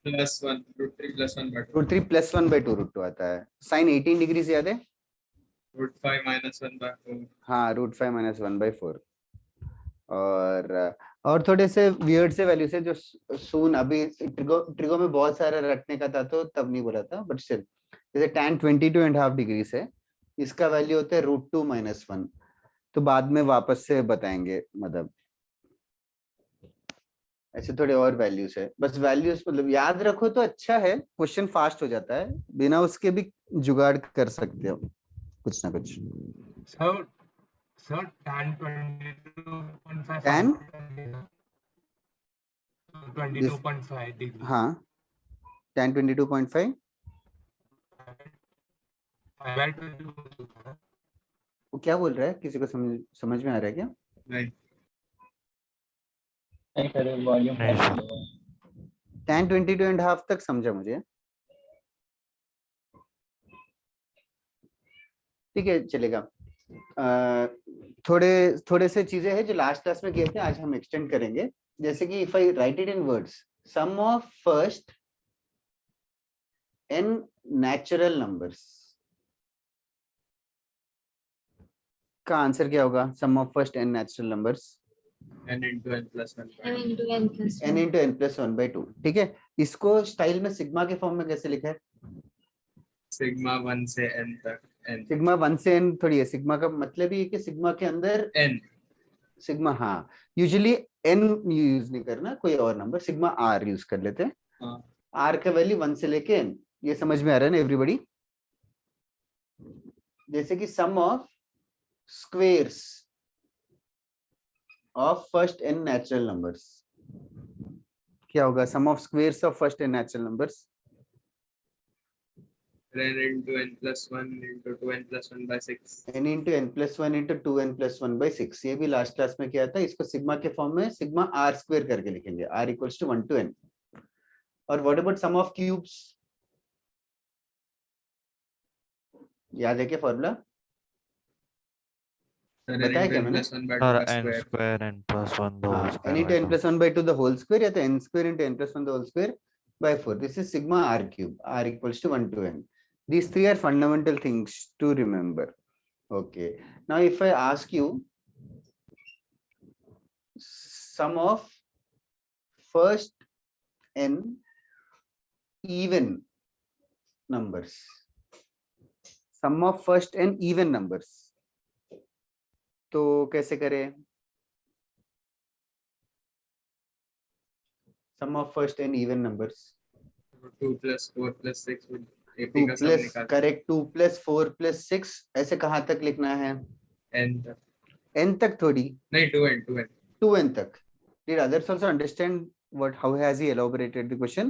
√3 + 1/2 √3 + 1/2 √2 आता है। Sign 18 degree से याद है? √5 - 1/4 हाँ, √5 - 1/4। और थोड़े से वियर्ड से वैल्यू से जो सून अभी ट्रिगो में बहुत सारा रखने का था तो तब नहीं बोला था, बट स्टिल जैसे tan 22.5 डिग्री से इसका वैल्यू होता है √2 - 1। तो बाद में वापस से बताएंगे, मतलब ऐसे थोड़े और वैल्यूज है, बस वैल्यूज मतलब याद रखो तो अच्छा है, क्वेश्चन फास्ट हो जाता है, बिना उसके भी जुगाड़ कर सकते हो कुछ ना कुछ। Sir tan 22.5 tan 22.5 degree. हाँ, tan 22.5 वो क्या बोल रहा है, किसी को समझ में आ रहा है क्या? नहीं सर वॉल्यूम नहीं सर। tan 22.5 तक समझा मुझे, ठीक है चलेगा। थोड़े से चीजें हैं जो लास्ट क्लास में किए थे, आज हम एक्सटेंड करेंगे। जैसे कि if I write it in words, sum of first n natural numbers का आंसर क्या होगा? Sum of first n natural numbers n × n + 1/2 n into n plus 1/2, ठीक है। इसको स्टाइल में सिग्मा के फॉर्म में कैसे लिखा है? सिग्मा 1 से n तक n सिग्मा 1 से n थोड़ी है, सिग्मा का मतलब ही है कि सिग्मा के अंदर n सिग्मा, हाँ यूजुअली n यूज नहीं करना, कोई और नंबर सिग्मा r यूज कर लेते हैं। हाँ r का वैल्यू 1 से लेके n, ये समझ में आ रहा है ना एवरीबॉडी? जैसे कि sum of squares of first n natural numbers क्या होगा? Sum of squares of first n natural numbers n × n + 1 × 2n + 1/6 n into n plus 1 into 2n plus 1/6, ये भी लास्ट क्लास में किया था। इसको सिग्मा के फॉर्म में सिग्मा r स्क्वायर करके लिखेंगे, r equals to 1 to n। और what about sum of cubes, याद है क्या फॉर्मूला? बताया क्या मैंने? Sir n × n + 1/2 n² n + 1 the whole हाँ, n square into by n 2। plus 1/2 the whole square, या तो n square into n plus 1 the whole square by 4। This is sigma r cube, r equals to 1 to n। These three are fundamental things to remember. Okay, now if I ask you sum of first n even numbers, sum of first n even numbers, तो कैसे करें? sum of first n even numbers 2 + 4 + 6 with 2 AP का सम plus निकाल correct 2 plus 4 plus 6, ऐसे कहाँ तक लिखना है? n तक, n तक थोड़ी, नहीं 2n 2n तक। Did others also understand what, how has he elaborated the question?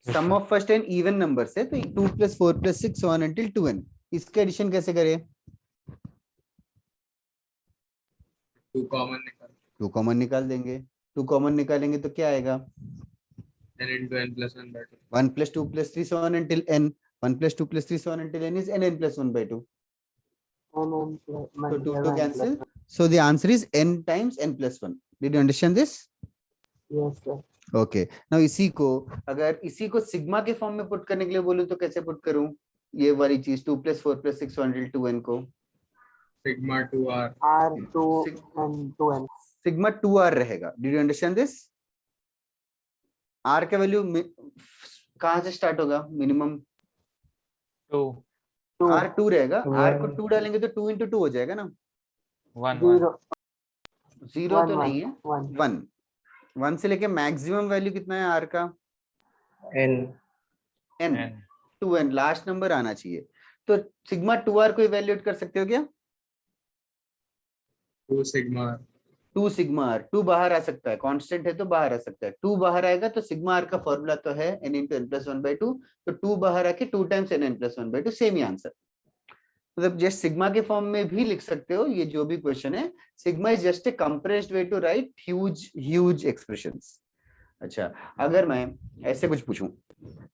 Yes, Sum sir. of first n even numbers है तो 2 plus 4 plus 6 so on until 2n, इसके एडिशन कैसे करें? 2 कॉमन निकाल 2 कॉमन निकाल देंगे, 2 कॉमन निकालेंगे तो क्या आएगा? n × n + 1/2 1 plus 2 plus 3 so on until n, 1 plus 2 plus 3 so on until n is n plus 1/2, so 2 to cancel, so the answer is n times n plus 1। Did you understand this? Yes sir. Okay, now इसी को अगर इसी को sigma के form में put करने के लिए बोलूं तो कैसे पुट करूं? ये वाली चीज 2 + 4 + 6 until 2n को sigma 2r R2 and 2n। Sigma 2r रहेगा। Did you understand this? r का वैल्यू कहां से स्टार्ट होगा? मिनिमम 2 r 2 रहेगा, r को 2 डालेंगे तो 2 into 2 हो जाएगा ना, 1 जीरो तो नहीं है, 1 1 से लेके मैक्सिमम वैल्यू कितना है r का? n n 2n, last number आना चाहिए। तो सिग्मा 2r को इवैल्यूएट कर सकते हो क्या? 2 सिग्मा 2 सिग्मा r, 2 बाहर आ सकता है, कांस्टेंट है तो बाहर आ सकता है, 2 बाहर आएगा तो सिग्मा r का फॉर्मूला तो है n into n plus 1/2, तो 2 बाहर आके 2 times n plus 1/2, सेम ही आंसर। मतलब जस्ट सिग्मा के फॉर्म में भी लिख सकते हो, ये जो भी क्वेश्चन है, sigma is just a compressed way to write huge expressions. अच्छा, अगर मैं ऐसे कुछ पूछूं,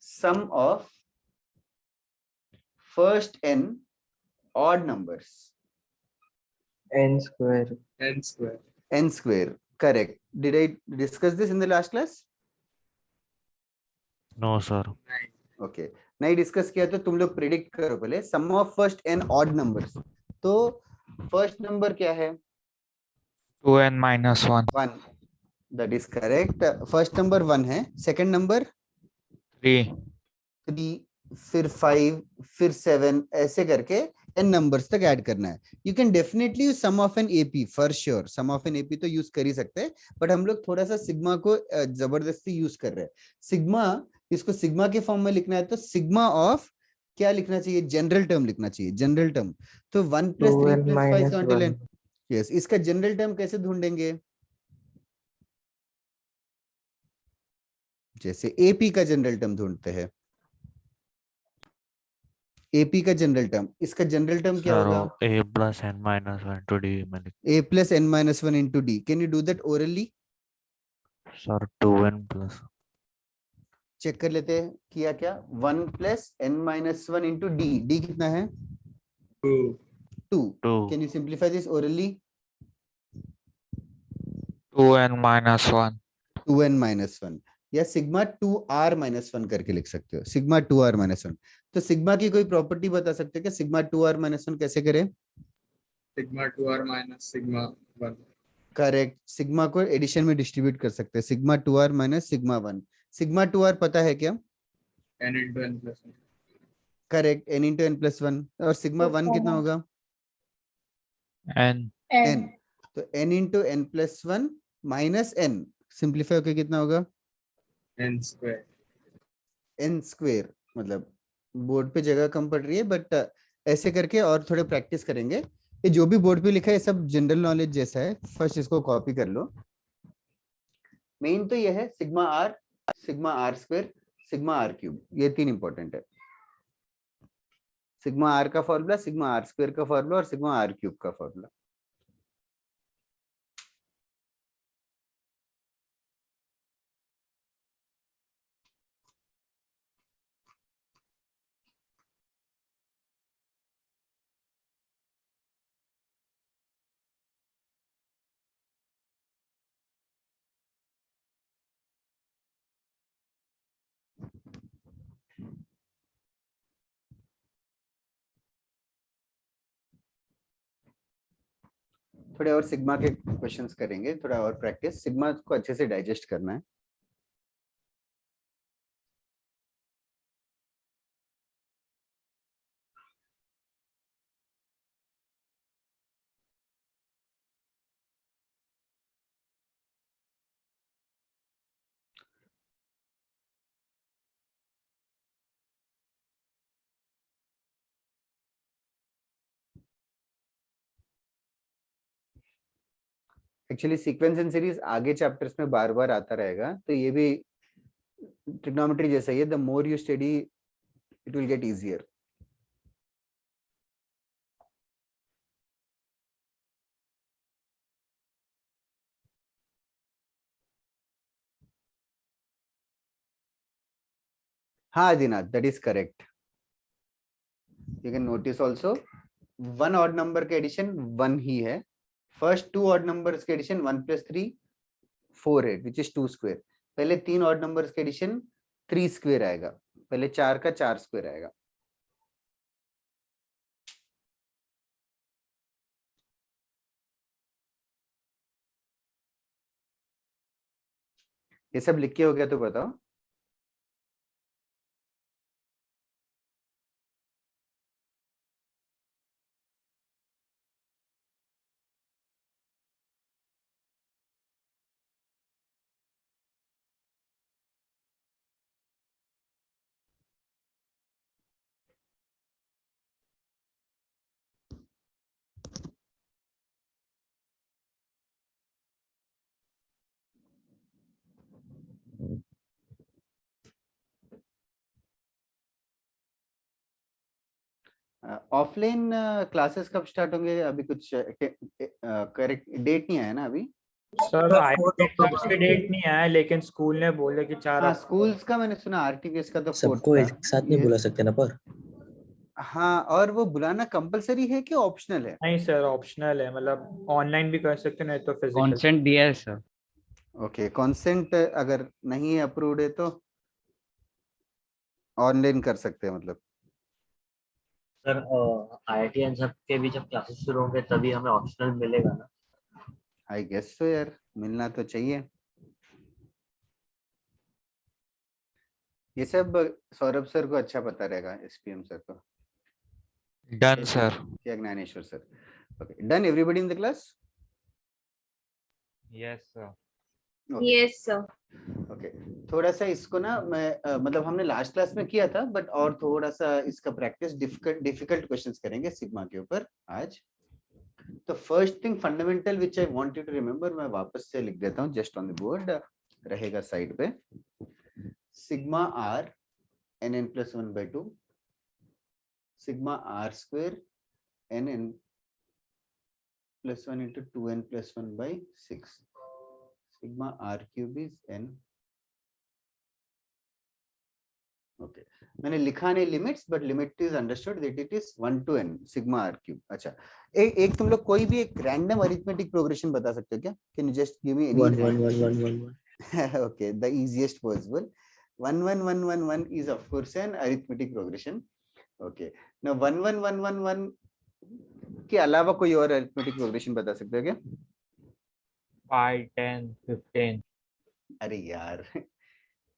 sum of first n odd numbers n square। n² n square, correct? Did I discuss this in the last class? No, sir. 9. Okay, नहीं discuss किया तो तुम लोग प्रिडिक्ट करो पहले sum of first N odd numbers. तो first number क्या है? 2n minus 1. 1, that is correct. First number 1 है, सेकंड नंबर 3. 3, फिर 5, फिर 7, ऐसे करके n नंबर्स तक ऐड करना है। You can definitely use sum of an AP, for sure sum of an AP तो यूज कर ही सकते हैं, बट हम लोग थोड़ा सा सिग्मा को जबरदस्ती यूज कर रहे हैं। सिग्मा, इसको सिग्मा के फॉर्म में लिखना है तो सिग्मा ऑफ क्या लिखना चाहिए? जनरल टर्म लिखना चाहिए, जनरल टर्म। तो 1 + 3 2n + 5 minus until 1. n। Yes, इसका जनरल टर्म कैसे ढूंढेंगे? जैसे एपी का जनरल टर्म ढूंढते हैं, एपी का जनरल टर्म, इसका जनरल टर्म क्या Sir, होगा? a plus n minus 1 to d. a plus n minus 1 into d। can you do that orally? Sir, 2n plus. Check कर लेते हैं किया क्या। 1 + n minus 1 into d, d कितना है? 2. 2। 2. can you simplify this orally? 2n minus 1. 2n minus 1 या sigma 2r minus 1 करके लिख सकते हो, सिग्मा 2r minus 1। तो सिग्मा की कोई प्रॉपर्टी बता सकते हो क्या? सिग्मा 2r minus 1 कैसे करें? Sigma 2r minus sigma 1. Correct, sigma को एडिशन में डिस्ट्रीब्यूट कर सकते हैं, sigma 2r minus sigma 1। Sigma 2r पता है क्या? n into n plus 1. Correct, n into n plus 1। और सिग्मा 1 कितना होगा? n. n। तो n into n plus 1 minus n, simplify होकर कितना होगा? n square. n square. मतलब बोर्ड पे जगह कम पड़ रही है, बट ऐसे करके और थोड़े प्रैक्टिस करेंगे। ये जो भी बोर्ड पे लिखा है सब जनरल नॉलेज जैसा है, फर्स्ट इसको कॉपी कर लो। मेन तो ये है sigma r square, sigma r cube, ये 3 इंपॉर्टेंट है। सिग्मा आर का फॉर्मूला, सिग्मा आर स्क्वेयर का फॉर्मूला और सिग्मा आर क्यूब का फॉर्मूला। थोड़े और सिग्मा के क्वेश्चंस करेंगे, थोड़ा और प्रैक्टिस, सिग्मा को अच्छे से डाइजेस्ट करना है। एक्चुअली सीक्वेंस एंड सीरीज आगे चैप्टर्स में बार बार आता रहेगा, तो ये भी ट्रिग्नोमेट्री जैसा ही है, the more you study it will get easier. हाँ Adinath, that is correct. You can notice also 1 odd number के एडिशन 1 ही है, फर्स्ट 2 ऑड नंबर्स के एडिशन 1 + 3 4 है विच इज 2 स्क्वायर। पहले 3 ऑड नंबर्स के एडिशन 3 स्क्वायर आएगा, पहले 4 का 4 स्क्वायर आएगा। ये सब लिख के हो गया तो बताओ। ऑफलाइन क्लासेस कब स्टार्ट होंगे? अभी कुछ करेक्ट डेट नहीं आया ना अभी? सर एग्जाम्स की डेट नहीं आया, लेकिन स्कूल ने बोले कि 4 हाँ स्कूल्स का मैंने सुना, आरटीपीएस का तो 4 सबको था। एक साथ नहीं ये- बुला सकते ना पर। हाँ, और वो बुलाना कंपलसरी है कि ऑप्शनल है? नहीं सर, ऑप्शनल है, मतलब ऑनलाइन भी कर सकते, नहीं तो फिजिकल। कॉन्सेंट दिया है सर। ओके, कंसेंट अगर नहीं अप्रूव्ड है तो ऑनलाइन कर सकते हैं मतलब? सर IIT एंड सब के भी जब क्लासेस शुरू होंगे तभी हमें ऑप्शनल मिलेगा ना? आई गेस तो यार मिलना तो चाहिए। ये सब सौरभ सर को अच्छा पता रहेगा, एसपीएम सर को Done, sir. या Dnyaneshwar sir. Okay, done everybody in the class? Yes, sir. Yes, sir. Okay, थोड़ा सा इसको ना मैं मतलब हमने लास्ट क्लास में किया था, बट और थोड़ा सा इसका प्रैक्टिस डिफिकल्ट क्वेश्चंस करेंगे सिग्मा के ऊपर आज। तो first thing fundamental which I want you to remember, मैं वापस से लिख देता हूँ जस्ट ऑन द बोर्ड, रहेगा साइड पे। Sigma r n n plus 1/2 sigma r square n n plus 1 into 2n plus 1/6 sigma r cube is n। Okay, मैंने लिखा नहीं limits, but limit is understood that it is 1 to n sigma r cube. अच्छा, एक तुम लोग कोई भी एक रैंडम अरिथमेटिक प्रोग्रेशन बता सकते हो क्या? Can you just give me any 1 1 1 1 1 1 okay, the easiest possible 1 1 1 1 1 is of course an arithmetic progression। okay, now 1 1 1 1 1 के अलावा कोई और अरिथमेटिक प्रोग्रेशन बता सकते हो क्या? 5, 10, 15. अरे यार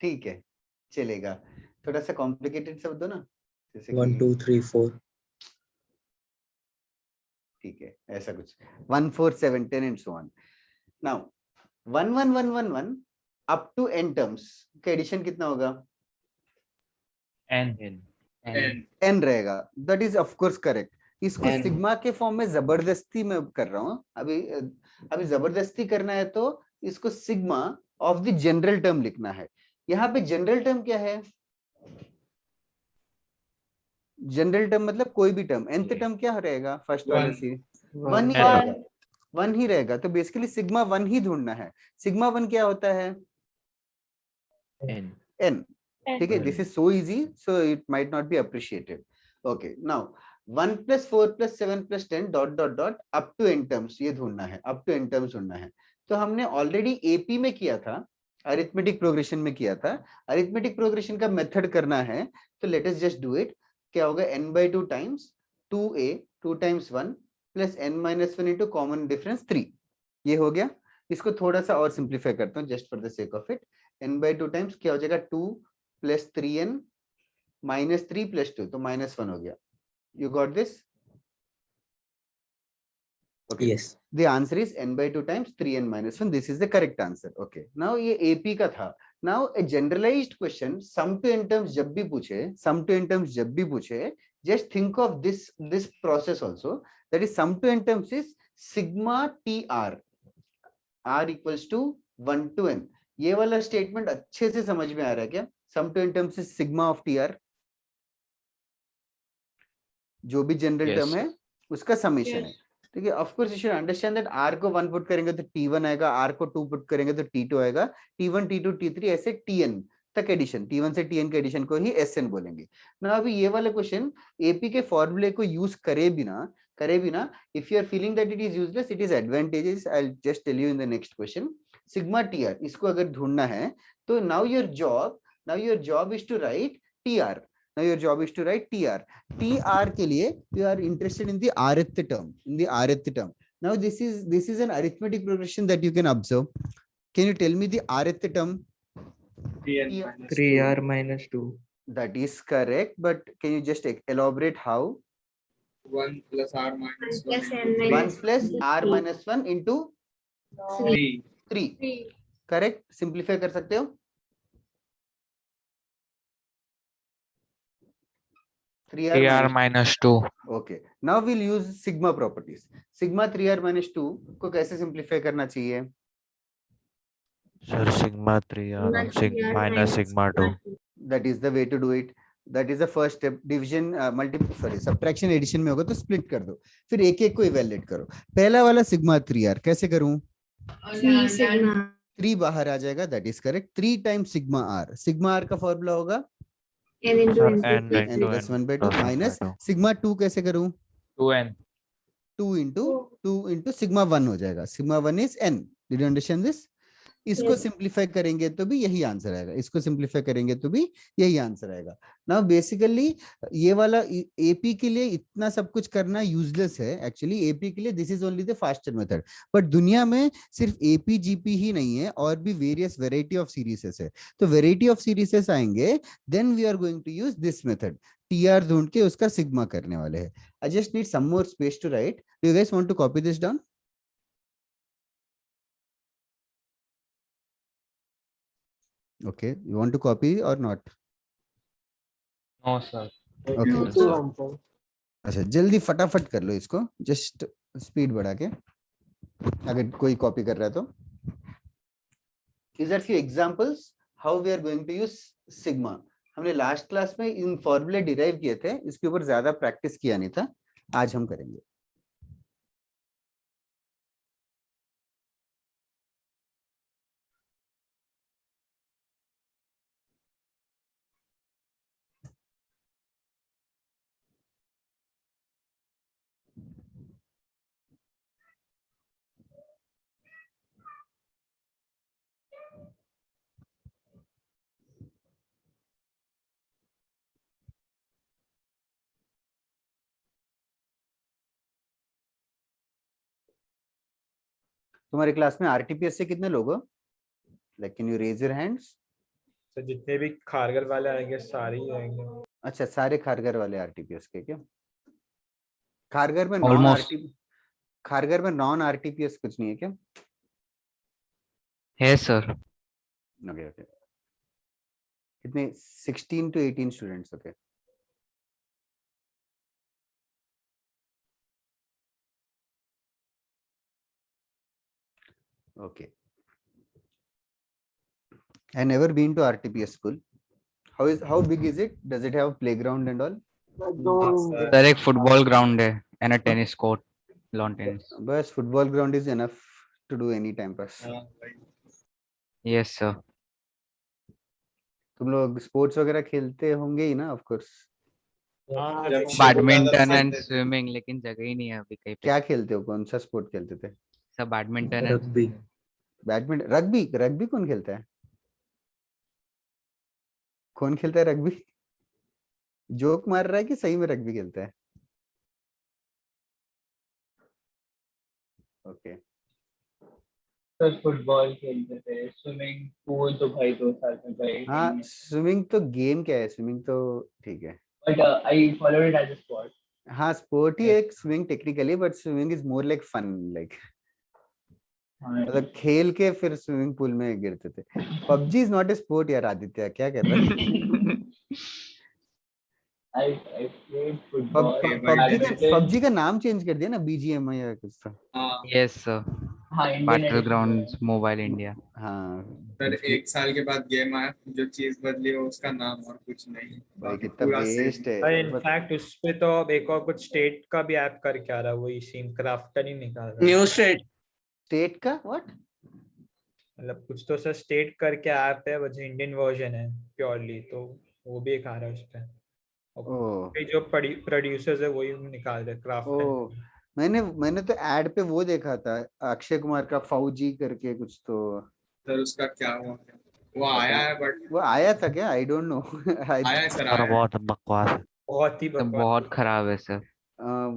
ठीक है, चलेगा। थोड़ा सा कॉम्प्लिकेटेड सब दो ना, जैसे 1 2 3 4 ठीक है, ऐसा कुछ 1 4 7 10 and so on. Now 1 1 1 1 1 up to n terms का एडिशन कितना होगा? N. n रहेगा, that is of course correct. इसको N। सिग्मा के फॉर्म में जबरदस्ती में कर रहा हूँ अभी जबरदस्ती करना है तो इसको sigma of the general term लिखना है। यहाँ पे जनरल टर्म क्या है? जनरल टर्म मतलब कोई भी टर्म, nth टर्म क्या रहेगा? फर्स्ट वाले से 1 ही रहेगा, 1 ही रहेगा। तो बेसिकली सिग्मा 1 ही ढूंढना है। सिग्मा 1 क्या होता है? n। ठीक है, this is so easy, so it might not be appreciated. Okay, now 1 + 4 + 7 + 10 dot dot dot up to n terms, ये ढूंढना है, अप टू n टर्म्स ढूंढना है। तो हमने ऑलरेडी एपी में किया था, अरिथमेटिक प्रोग्रेशन में किया था। अरिथमेटिक प्रोग्रेशन का मेथड करना है तो let us just do it. क्या होगा? n/2 times 2a 2 times 1 + n-1 into common difference 3। ये हो गया। इसको थोड़ा सा और सिंप्लीफाई करता हूँ just for the sake of it. n/2 times क्या हो जाएगा? 2 + 3n -3 + 2, तो -1 हो गया। You got this? Okay. yes The answer is n/2 times 3n - 1. This is the correct answer. Okay. Now ये AP का था। Now a generalized question, sum to n terms जब भी पूछे, just think of this process also. That is sum to n terms is sigma TR, R equals to 1 to n। ये वाला statement अच्छे से समझ में आ रहा है क्या? Sum to n terms is sigma of TR, जो भी जनरल टर्म है उसका समेशन है। ठीक है, of course you should understand that r को 1 पुट करेंगे तो t1 आएगा, r को 2 पुट करेंगे तो t2 आएगा, t1 t2 t3 ऐसे tn तक एडिशन, t1 से tn के एडिशन को ही sn बोलेंगे ना। अभी ये वाला क्वेश्चन एपी के फॉर्मूले को यूज करे बिना if you are feeling that it is useless, it is advantages. I will just tell you in the next question. Sigma TR, इसको अगर ढूंढना है तो now your job is to write TR. Now your job is to write TR. TR के लिए you are interested in the rth term. Now this is an arithmetic progression that you can observe. Can you tell me the rth term? 3r - 2 That is correct, but can you just elaborate how? 1 + r - 1 Plus n 1 plus r minus 1 into 3. Correct? Simplify कर सकते हो? TR -2. Okay. Now we'll use sigma properties. Sigma 3r - 2 को कैसे simplify करना चाहिए? Sir, sigma 3R minus sigma 2. That is the way to do it. That is the first step. Division subtraction addition में होगा तो split कर दो, फिर एक एक को evaluate करो। पहला वाला sigma 3r कैसे करूं? 3 sigma 3 बाहर आ जाएगा, that is correct। 3 times sigma r, sigma r का फॉर्मूला होगा n into Sir, n n plus n plus 1/2 plus minus 1/2. sigma 2 कैसे करूं? 2n. 2 into sigma 1 हो जाएगा। sigma 1 is n. Did you understand this? इसको Yes. सिंप्लीफाई करेंगे तो भी यही आंसर आएगा, इसको सिंप्लीफाई करेंगे तो भी यही आंसर आएगा। नाउ बेसिकली ये वाला एपी के लिए इतना सब कुछ करना यूजलेस है एक्चुअली, एपी के लिए this is only the faster method. But दुनिया में सिर्फ एपी जीपी ही नहीं है, और भी वेरियस वेराइटी ऑफ सीरीजेस है। तो वेराइटी ऑफ सीरीजेस आएंगे, then we are going to use this method, TR ढूंढ के उसका सिग्मा करने वाले हैं। I just need some more space to write. Do you guys want to copy this down? Okay, you want to copy or not? No, sir. Okay. No, sir. अच्छा जल्दी फटाफट कर लो इसको, जस्ट स्पीड बढ़ा के, अगर कोई कॉपी कर रहा है तो। These are few examples how we are going to use sigma. हमने लास्ट क्लास में इन फॉर्मूले डिराइव किए थे, इसके ऊपर ज्यादा प्रैक्टिस किया नहीं था, आज हम करेंगे। तुम्हारे क्लास में आरटीपीएस से कितने लोग हो? Like can you raise your hands? तो जितने भी खारगर वाले आएंगे सारे ही आएंगे। अच्छा सारे खारगर वाले आरटीपीएस के क्या? खारगर में नॉन Almost. आरटीपी, खारगर में नॉन आरटीपीएस कुछ नहीं है क्या? Yes, sir. ओके ओके, कितने? 16 to 18 students. Okay okay. I never been to RTPS school. How big is it? Does it have playground and all? Sir, एक football ground है and a tennis court, lawn tennis. बस football ground is enough to do any time pass. Yes, sir. तुम लोग sports वगैरह खेलते होंगे ही ना? Of course. Badminton and swimming, लेकिन जगह ही नहीं है अभी कहीं पे। क्या खेलते हो? कौन सा स्पोर्ट खेलते थे? Sir badminton and Rugby. Badminton, rugby? Rugby कौन खेलता है? कौन खेलता है रग्बी? जोक मार रहा है कि सही में रग्बी खेलता है? ओके सर फुटबॉल खेलते थे, स्विमिंग पूल तो भाई 2 साल में भाई। हाँ स्विमिंग तो गेम क्या है, स्विमिंग तो ठीक है, but I followed it as a sport. हाँ स्पोर्ट ही एक swimming technically, but swimming is more like fun, like मतलब खेल के फिर स्विमिंग पूल में गिरते थे। PUBG is not a sport यार। आदित्य क्या कर रहा है? I played football. पबजी का नाम चेंज कर दिया ना, बीजीएमआई या कुछ था। yes, sir. हाँ, Battlegrounds Mobile India. हाँ फिर 1 साल के बाद गेम आया, जो चीज बदली हो उसका नाम और कुछ नहीं। भाई कितना पूरा वेस्ट है। इनफैक्ट उस पे तो अब एक और कुछ स्टेट का भी ऐप करके आ रहा है, वही सीम क्राफ्टर ही निकाल रहा है। New state. स्टेट का व्हाट? मतलब कुछ तो सर स्टेट करके ऐप है, वो जो इंडियन वर्जन है प्योरली, तो वो भी एक आ रहा है उस पे। ओह जो प्रोड्यूसर्स है वही निकाल रहे क्राफ्टर। ओह, मैंने तो एड पे वो देखा था अक्षय कुमार का फौजी करके कुछ, तो सर उसका क्या हुआ? वो आया है बट वो आया था क्या? I don't know. आया है सर, सर आया है। बहुत बकवास है, बहुत ही सर बकवास। बहुत खराब है सर।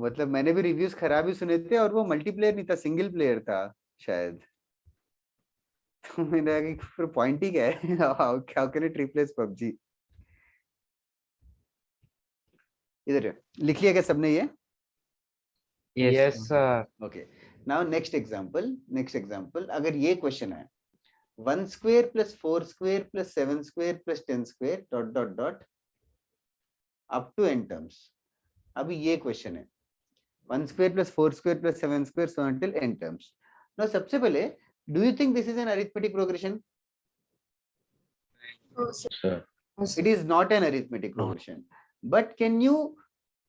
मतलब मैंने भी रिव्यूज खराब ही सुने थे, और वो मल्टीप्लेयर नहीं था, सिंगल प्लेयर था शायद। तो मैंने कहा कि फिर पॉइंट ही क्या है? How can it replace PUBG? इधर लिख लिया क्या सबने ये? Yes, sir. Okay now next example, अगर ये क्वेश्चन है 1 square plus 4 square plus 7 square plus 10 square dot dot dot up to n terms. अभी ये क्वेश्चन है 1 square plus 4 square plus 7 square so until n terms. Now सबसे पहले, do you think this is an arithmetic progression? Oh, sir. It is not an arithmetic progression, but can you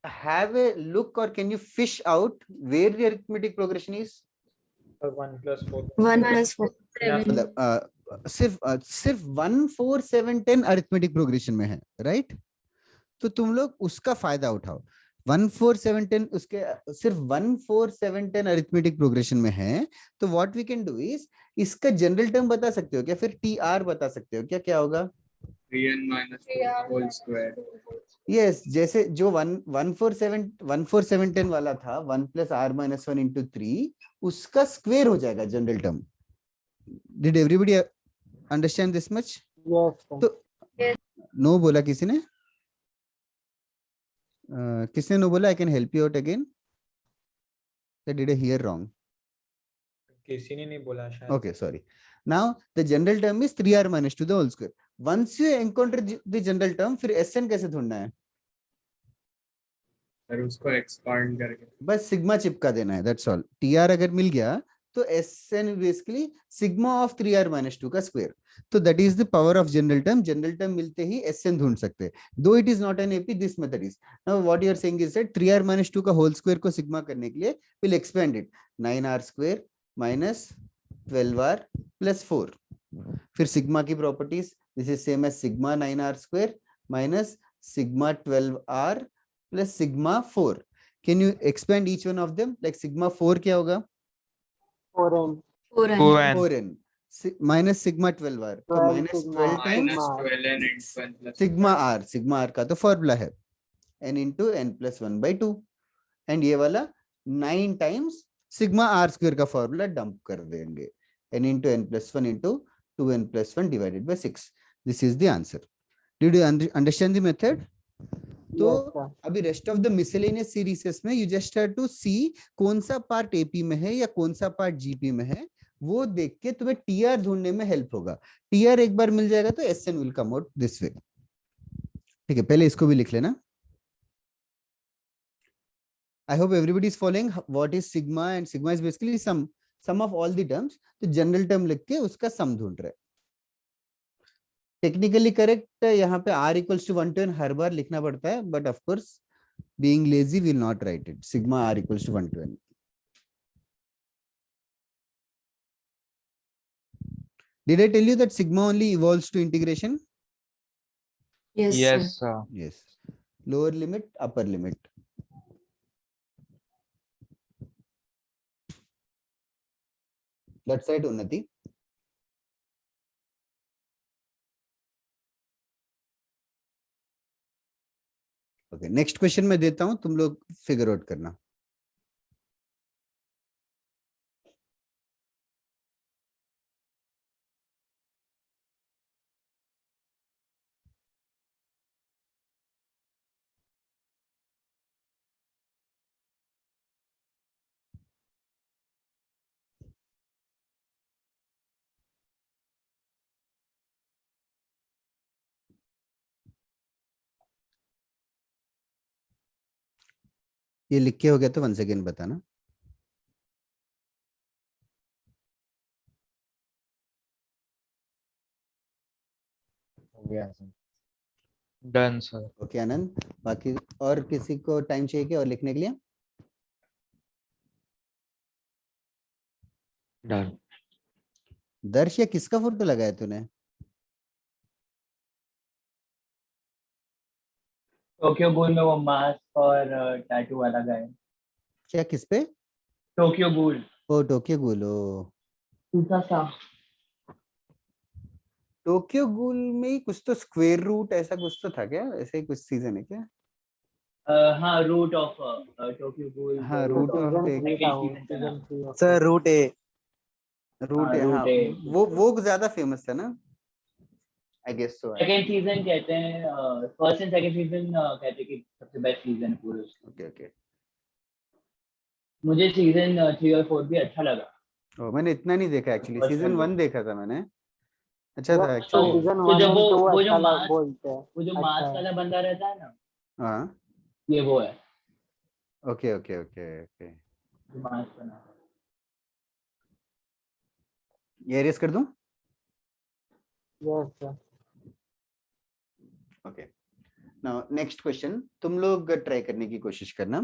have a look or can you fish out where the arithmetic progression is? 1 + 4 1 + 4 7 मतलब सिर्फ 1 4 7 10 arithmetic progression में है, right? तो तुम लोग उसका फायदा उठाओ। 1 4 7 10 उसके सिर्फ 1 4 7 10 अरिथमेटिक प्रोग्रेशन में है, तो what we can do is इसका जनरल टर्म बता सकते हो क्या, फिर टी आर बता सकते हो क्या, क्या होगा? 3n minus 2 whole square. Yes जैसे जो 1 4 7 10 वाला था 1 प्लस आर माइनस 1 इंटू 3, उसका स्क्वेयर हो जाएगा general term. Did everybody understand this much? तो नो बोला किसी ने? किसने नो बोला? I can help you out again. Did I hear wrong? किसी ने नहीं बोला शायद. Okay, sorry. Now the general term is 3r minus 2 the whole square. Once you encounter the general term, फिर Sn कैसे ढूंढना है? फिर उसको एक्सपांड करके बस सिग्मा चिपका देना है, that's all. tr अगर मिल गया तो Sn basically sigma of 3r minus 2 का स्क्वायर. तो that is the power of general term. General term मिलते ही Sn ढूंढ सकते हैं. Though it is not an AP, this method is. Now what you are saying is that 3r minus 2 का whole square को sigma करने के लिए we'll expand it. 9r square minus 12r plus 4. फिर सिग्मा की properties, this is same as sigma 9r square minus sigma 12r plus sigma 4. Can you expand each one of them? Like sigma 4 क्या होगा? 4n minus sigma 12r, तो minus 12 times minus 12n into n plus sigma r का तो formula है n into n plus 1 by 2, and ये वाला 9 times sigma r square का formula dump कर देंगे, n into n plus 1 into 2n plus 1 divided by 6. This is the answer. Did you understand the method? तो अभी rest of the miscellaneous series में you just have to सी कौन सा part AP में है या कौन सा पार्ट जीपी में है, वो देख के तुम्हें टीआर ढूंढने में हेल्प होगा. टीआर एक बार मिल जाएगा तो S N will come out this way. ठीक है, पहले इसको भी लिख लेना. I hope everybody is following what is sigma, and sigma is basically sum of all the terms. तो जनरल टर्म लिख के उसका सम ढूंढ रहे. टेक्निकली करेक्ट यहाँ पे r equals to 1 to n हर बार लिखना पड़ता है, but of course being lazy will not write it. Sigma r equals to 1 to n. Did I tell you that sigma only evolves to integration? Yes, Yes, sir. sir. Yes. Lower limit, upper limit. That side उन्नति. Okay, next question मैं देता हूं, तुम लोग figure out करना. ये लिख के हो गया तो वन सेकेंड बताना. Done, sir. ओके आनंद, बाकी और किसी को टाइम चाहिए क्या और लिखने के लिए? Done. दर्श, या किसका फोटो लगाया तूने? टोक्यो गूल में वो मास्क और टैटू वाला गाय. क्या, किस पे? Tokyo Ghoul. ओ टोक्यो गूल. टोक्यो गूल में ही कुछ तो स्क्वायर रूट ऐसा कुछ तो था क्या? ऐसे ही कुछ सीजन है क्या? हाँ, रूट ऑफ टोक्यो गूल. हाँ, root of sir root A. Root है. हाँ, वो ज्यादा फेमस था ना, I guess so. Second season कहते हैं, फर्स्ट एंड सेकंड सीजन कहते हैं कि सबसे बेस्ट सीजन है पूरे. Okay okay. मुझे सीजन 3 और 4 भी अच्छा लगा. ओ, मैंने इतना नहीं देखा एक्चुअली. First season one. 1 देखा था मैंने, अच्छा था तो एक्चुअली. जब वो जो मास्क वाला बंदा रहता है ना, हाँ, ये वो है ओके ओके ओके ओके. जो मास्क बना. ये एरेस कर दूं? ओके. नाउ नेक्स्ट क्वेश्चन तुम लोग ट्राई करने की कोशिश करना.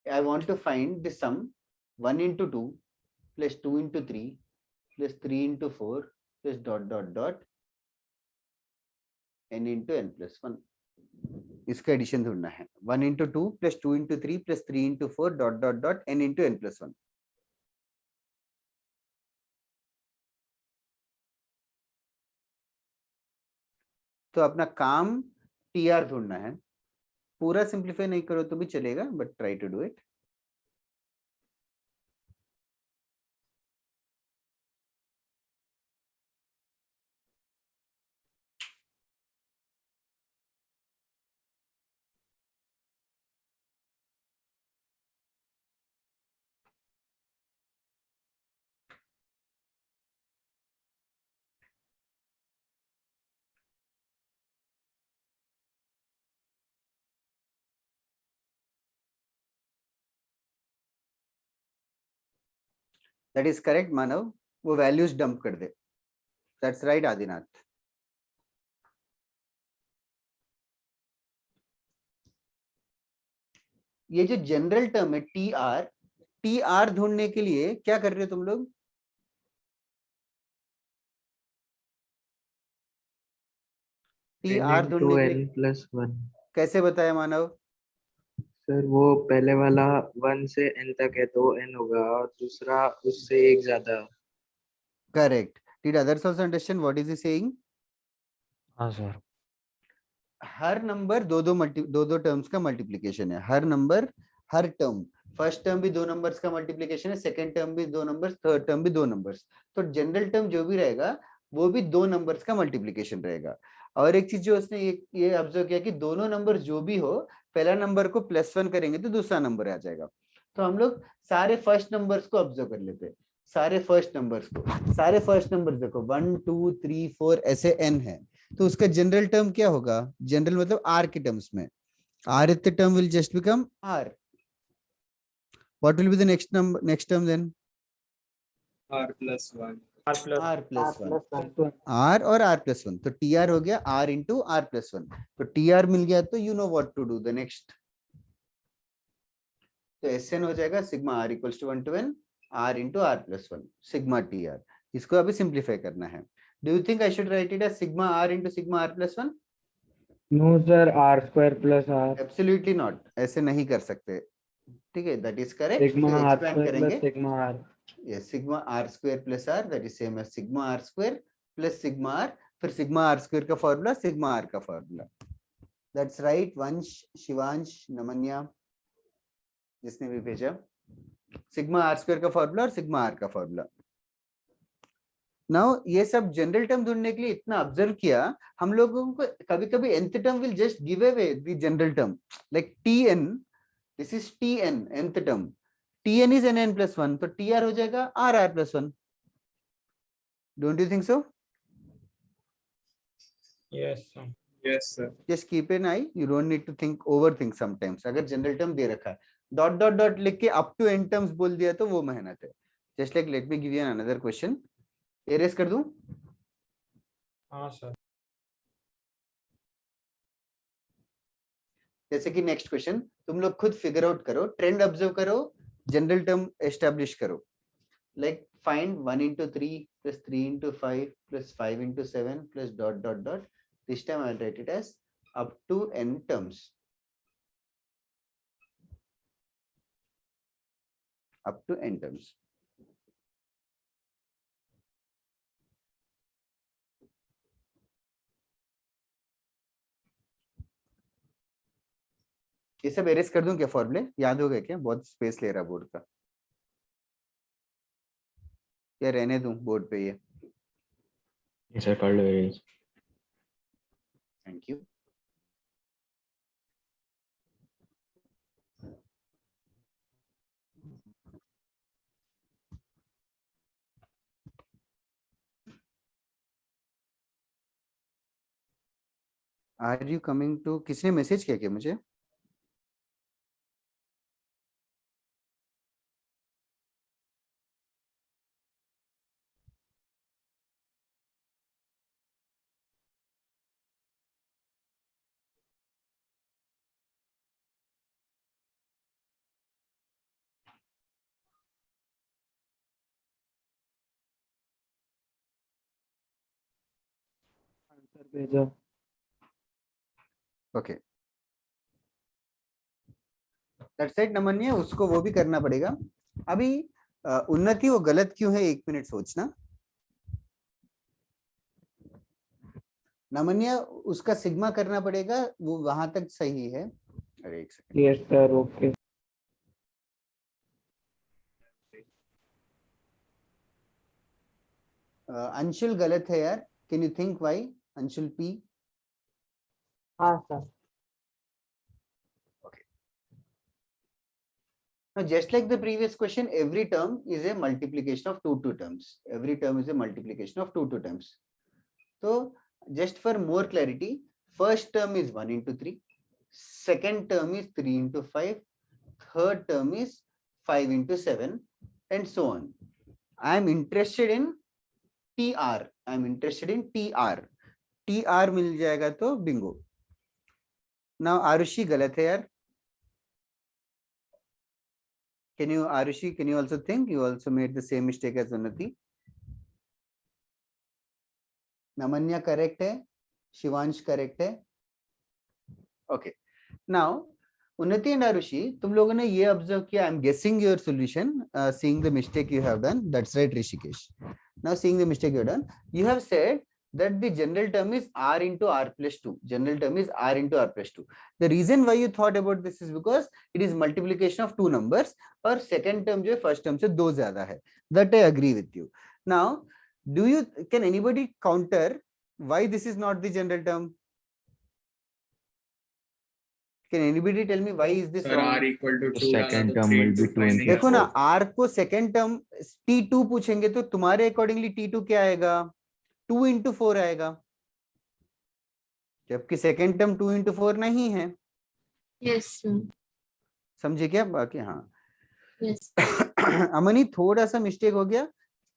I want to find the sum 1 into 2 plus 2 into 3 plus 3 into 4 plus dot dot dot n into n plus 1. इसका एडिशन ढूंढना है 1 into 2 plus 2 into 3 plus 3 into 4 dot dot dot n into n plus 1. तो अपना काम TR ढूंढना है, पूरा simplify नहीं करो तो भी चलेगा but try to do it. That is correct Manav, वो वैल्यूज डंप कर दे. That's right Adinath. ये जो जनरल टर्म है टी आर ढूंढने के लिए क्या कर रहे हो तुम लोग? टी आर ढूंढने के लिए n+1 कैसे बताया मानव? सर वो पहले वाला 1 से n तक है तो n होगा और दूसरा उससे एक ज्यादा. Correct. Did others also understand what is he saying? हाँ सर. हर नंबर दो टर्म्स का मल्टीप्लिकेशन है. हर नंबर हर टर्म, फर्स्ट टर्म भी दो नंबर्स का मल्टीप्लिकेशन है, सेकंड टर्म भी दो नंबर्स, थर्ड टर्म भी दो नंबर्स. तो जनरल टर्म जो भी रहेगा वो भी दो नंबर्स का मल्टीप्लिकेशन रहेगा. और एक चीज जो उसने ये ऑब्जर्व किया कि दोनों नंबर जो भी हो, पहला नंबर को +1 करेंगे तो दूसरा नंबर आ जाएगा. तो हम लोग सारे फर्स्ट नंबर्स को ऑब्जर्व कर लेते हैं. सारे फर्स्ट नंबर देखो 1 2 3 4 ऐसे n है. तो उसका जनरल टर्म क्या होगा? जनरल मतलब आर के टर्म्स में, r th term will just become r. What will be the next term then? r+1. r+1 r और r+1. तो tr हो गया r into r+1. तो tr मिल गया तो you know what to do the next. तो Sn हो जाएगा sigma r equals to 1 to n r into r+1 sigma tr. इसको अभी सिंप्लीफाई करना है. Do you think I should write it as sigma r into sigma r+1? No sir, r² + r. Absolutely not. ऐसे नहीं कर सकते. ठीक है, that is correct. Sigma फिर r² expand करेंगे. + sigma r. Yes, sigma r² plus r, that is same as sigma r square plus sigma r. फिर sigma r square का फॉर्मूला sigma r का फॉर्मूला. That's right. वंश, शिवांश, नमन्या, जिसने भी भेजा, sigma r square का formula और sigma r का फॉर्मूला. नाउ ये सब जनरल टर्म ढूंढने के लिए इतना ऑब्जर्व किया. हम लोगों को कभी कभी nth term will just give away the general term like tn. This is tn, nth term. tn is nn+1, तो tr हो जाएगा r+1. Don't you think so? Yes sir. Yes, sir. Just keep an eye, you don't need to think over think sometimes. अगर general term दे रखा है, dot dot dot लिख के up to n terms बोल दिया तो वो मेहनत है. Just like let me give you another question. Arrays कर दूं? हाँ सर. जैसे कि नेक्स्ट क्वेश्चन तुम लोग खुद फिगर आउट करो, ट्रेंड ऑब्जर्व करो, जनरल टर्म एस्टैब्लिश करो. Like find 1 into 3 plus 3 into 5 plus 5 into 7 plus dot dot dot. This time I'll write it as up to n terms. Up to n terms. ये सब arrays कर दूं क्या? फॉर्मूले याद हो गए क्या? बहुत स्पेस ले रहा बोर्ड का. या रहने दूं बोर्ड पे ये? सर कर लो erase. Thank you. Are you coming too? किसने मैसेज किया क्या मुझे? आंसर भेजो. ओके. दैट्स राइट नमन्या, उसको वो भी करना पड़ेगा। अभी उन्नति वो गलत क्यों है, 1 मिनट सोचना। नमन्या उसका सिग्मा करना पड़ेगा, वो वहां तक सही है। अरे एक second. Yes sir, okay. Anshul गलत है यार, can you think why? Anshul P. हाँ sir. Now, just like the previous question, every term is a multiplication of two terms. Every term is a multiplication of two terms. So, just for more clarity, first term is 1 into 3, second term is 3 into 5, third term is 5 into 7, and so on. I am interested in TR. I am interested in TR. TR मिल जाएगा तो bingo. Now, Arushi गलत है यार. Can you, Arushi, can you also think? You also made the same mistake as Unnati. Namanya correct है, Shivansh correct है. Okay. Now, Unnati and Arushi, तुम लोगों ने ये observe किया. I'm guessing your solution, seeing the mistake you have done. That's right, Rishikesh. Now, seeing the mistake you have done, you have said that the general term is r into r plus 2. General term is r into r plus 2. The reason why you thought about this is because it is multiplication of two numbers, और second term जो है first term से 2 ज्यादा है. That I agree with you. Now, can anybody counter why this is not the general term? Can anybody tell me why is this Sir, wrong? r equal to 2 second डाला तो term 3 will be into 2 5 into नहीं देखो ना, आता। r को second term t2 पूछेंगे तो तुम्हारे accordingly t2 क्या आएगा? 2 into 4 आएगा, जबकि सेकेंड टर्म 2 into 4 नहीं है। Yes, sir. समझे क्या बाकी? हाँ Yes. अमनी थोड़ा सा मिस्टेक हो गया,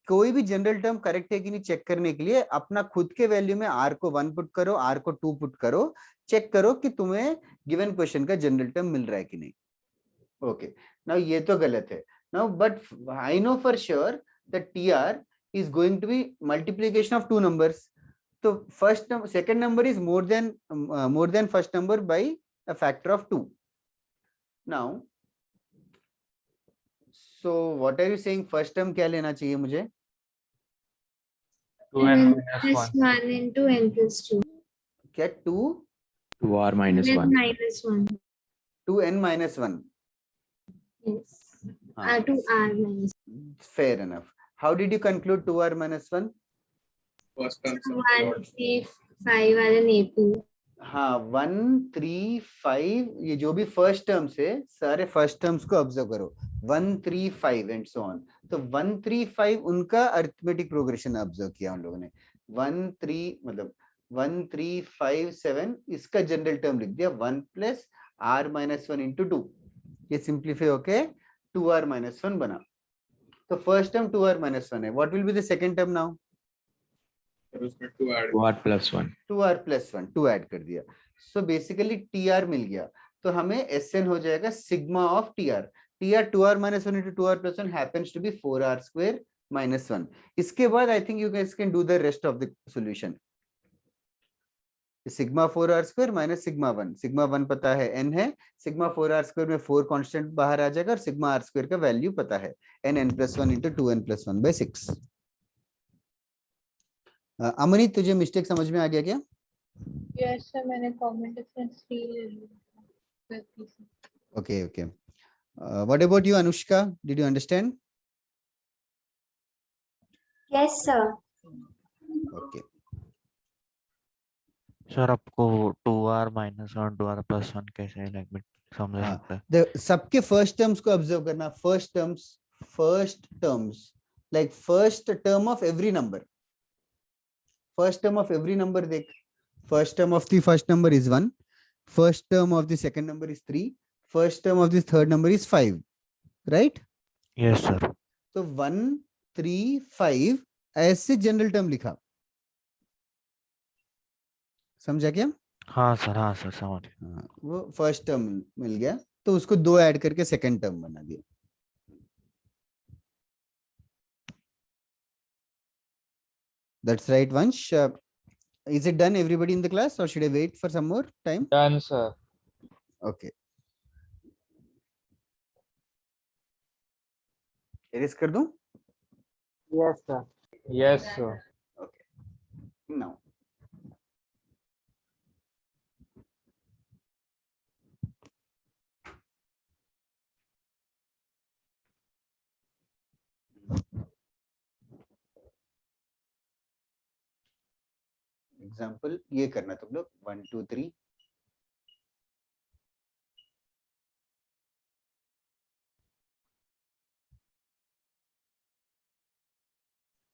कोई भी जनरल टर्म करेक्ट है कि नहीं चेक करने के लिए अपना खुद के वैल्यू में r को 1 पुट करो, r को 2 पुट करो, चेक करो कि तुम्हें गिवन क्वेश्चन का जनरल टर्म मिल रहा है कि नहीं। ओके, नाउ ये तो गलत है। Now but I know for sure that tr is going to be multiplication of two numbers. So first number, second number is more than first number by a factor of 2. Now, so what are you saying? First term क्या लेना चाहिए मुझे? 2n N minus plus 1. 1 into n plus 2. क्या 2? 2r minus N 1. minus 1. 2n minus 1. Yes. हाँ, To r minus fair enough. How did you conclude 2r minus 1? First term से 1, 3, 5 are an AP. हाँ 1, 3, 5 ये जो भी फर्स्ट टर्म से सारे first terms को ऑब्जर्व करो, 1, 3, 5 एंड सो ऑन। तो 1, 3, 5 उनका अरिथमेटिक प्रोग्रेशन ऑब्जर्व किया उन लोगों ने। 1, 3 मतलब 1, 3, 5, 7 इसका जनरल टर्म लिख दिया 1 प्लस r माइनस 1 इंटू 2। ये सिंप्लीफाई होके 2r माइनस 1 बना। तो फर्स्ट टर्म 2r माइनस 1 है। What will be the second term now? फिर उसमें 2 add 2r plus 1. 2r plus 1, 2 add कर दिया। सो बेसिकली tr मिल गया, तो हमें sn हो जाएगा sigma of tr। tr 2r minus 1 into 2r plus 1 happens to be 4r square minus 1। इसके बाद I think you guys can do the rest of the solution. Sigma 4r square minus sigma 1, sigma 1 पता है n है, sigma 4r square में 4 constant बाहर आ जाएगा और सिग्मा r स्क्वायर का वैल्यू पता है n plus 1 into 2n plus 1 by 6। Amni तुझे मिस्टेक समझ में आ गया क्या? यस सर, मैंने कॉमन डिफरेंस ले लिया। Okay, okay. What about you, Anushka? Did you understand? Yes sir. Okay. Sir आपको 2r minus 1 2r plus 1 कैसे like समझा हाँ, सकते हैं? the सबके फर्स्ट टर्म्स को ऑब्जर्व करना। First terms like first term of every number. First term of every number देख, first term of the first number is 1, first term of the second number is 3, first term of the third number is 5, right? Yes sir. तो 1, 3, 5 ऐसे general term लिखा, समझा क्या? हाँ sir समझ गया। हाँ, वो फर्स्ट टर्म मिल गया तो उसको 2 ऐड करके सेकंड टर्म बना दिया। That's right, Vansh. Is it done, everybody in the class, or should I wait for some more time? Done, sir. Okay. Arrays कर दूं? Yes, sir. Yes, sir. Okay. Now. Example ये करना तुम लोग 1 2 3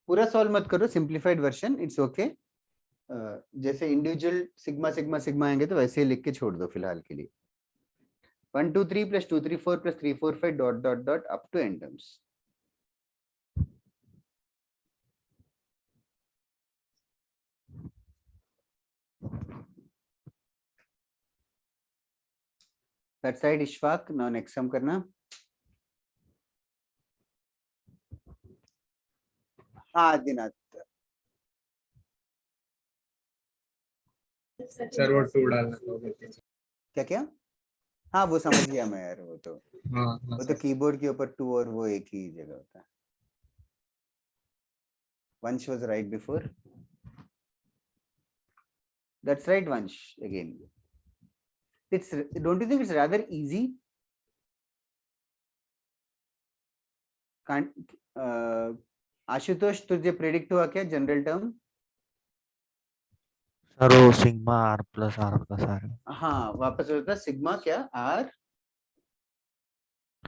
पूरा solve मत करो, सिंप्लीफाइड वर्जन इट्स ओके। जैसे इंडिविजुअल सिग्मा सिग्मा सिग्मा आएंगे तो वैसे ही लिख के छोड़ दो फिलहाल के लिए। 1 2 3 + 2 3 4 + 3 4 5 dot dot dot up to n terms. That side Ishfaq non exam करना। हाँ दिनात, सर वो 2 डालना होगा। क्या क्या? हाँ वो समझ गया मैं यार, वो तो वो तो कीबोर्ड के ऊपर 2 और वो एक ही जगह होता है। Vansh was right before. That's right, Vansh. Again, it's, don't you think it's rather easy? Can't Ashutosh तुझे प्रेडिक्ट हुआ क्या जनरल टर्म? सर वो सिग्मा आर प्लस आर। हाँ वापस होता सिग्मा क्या आर?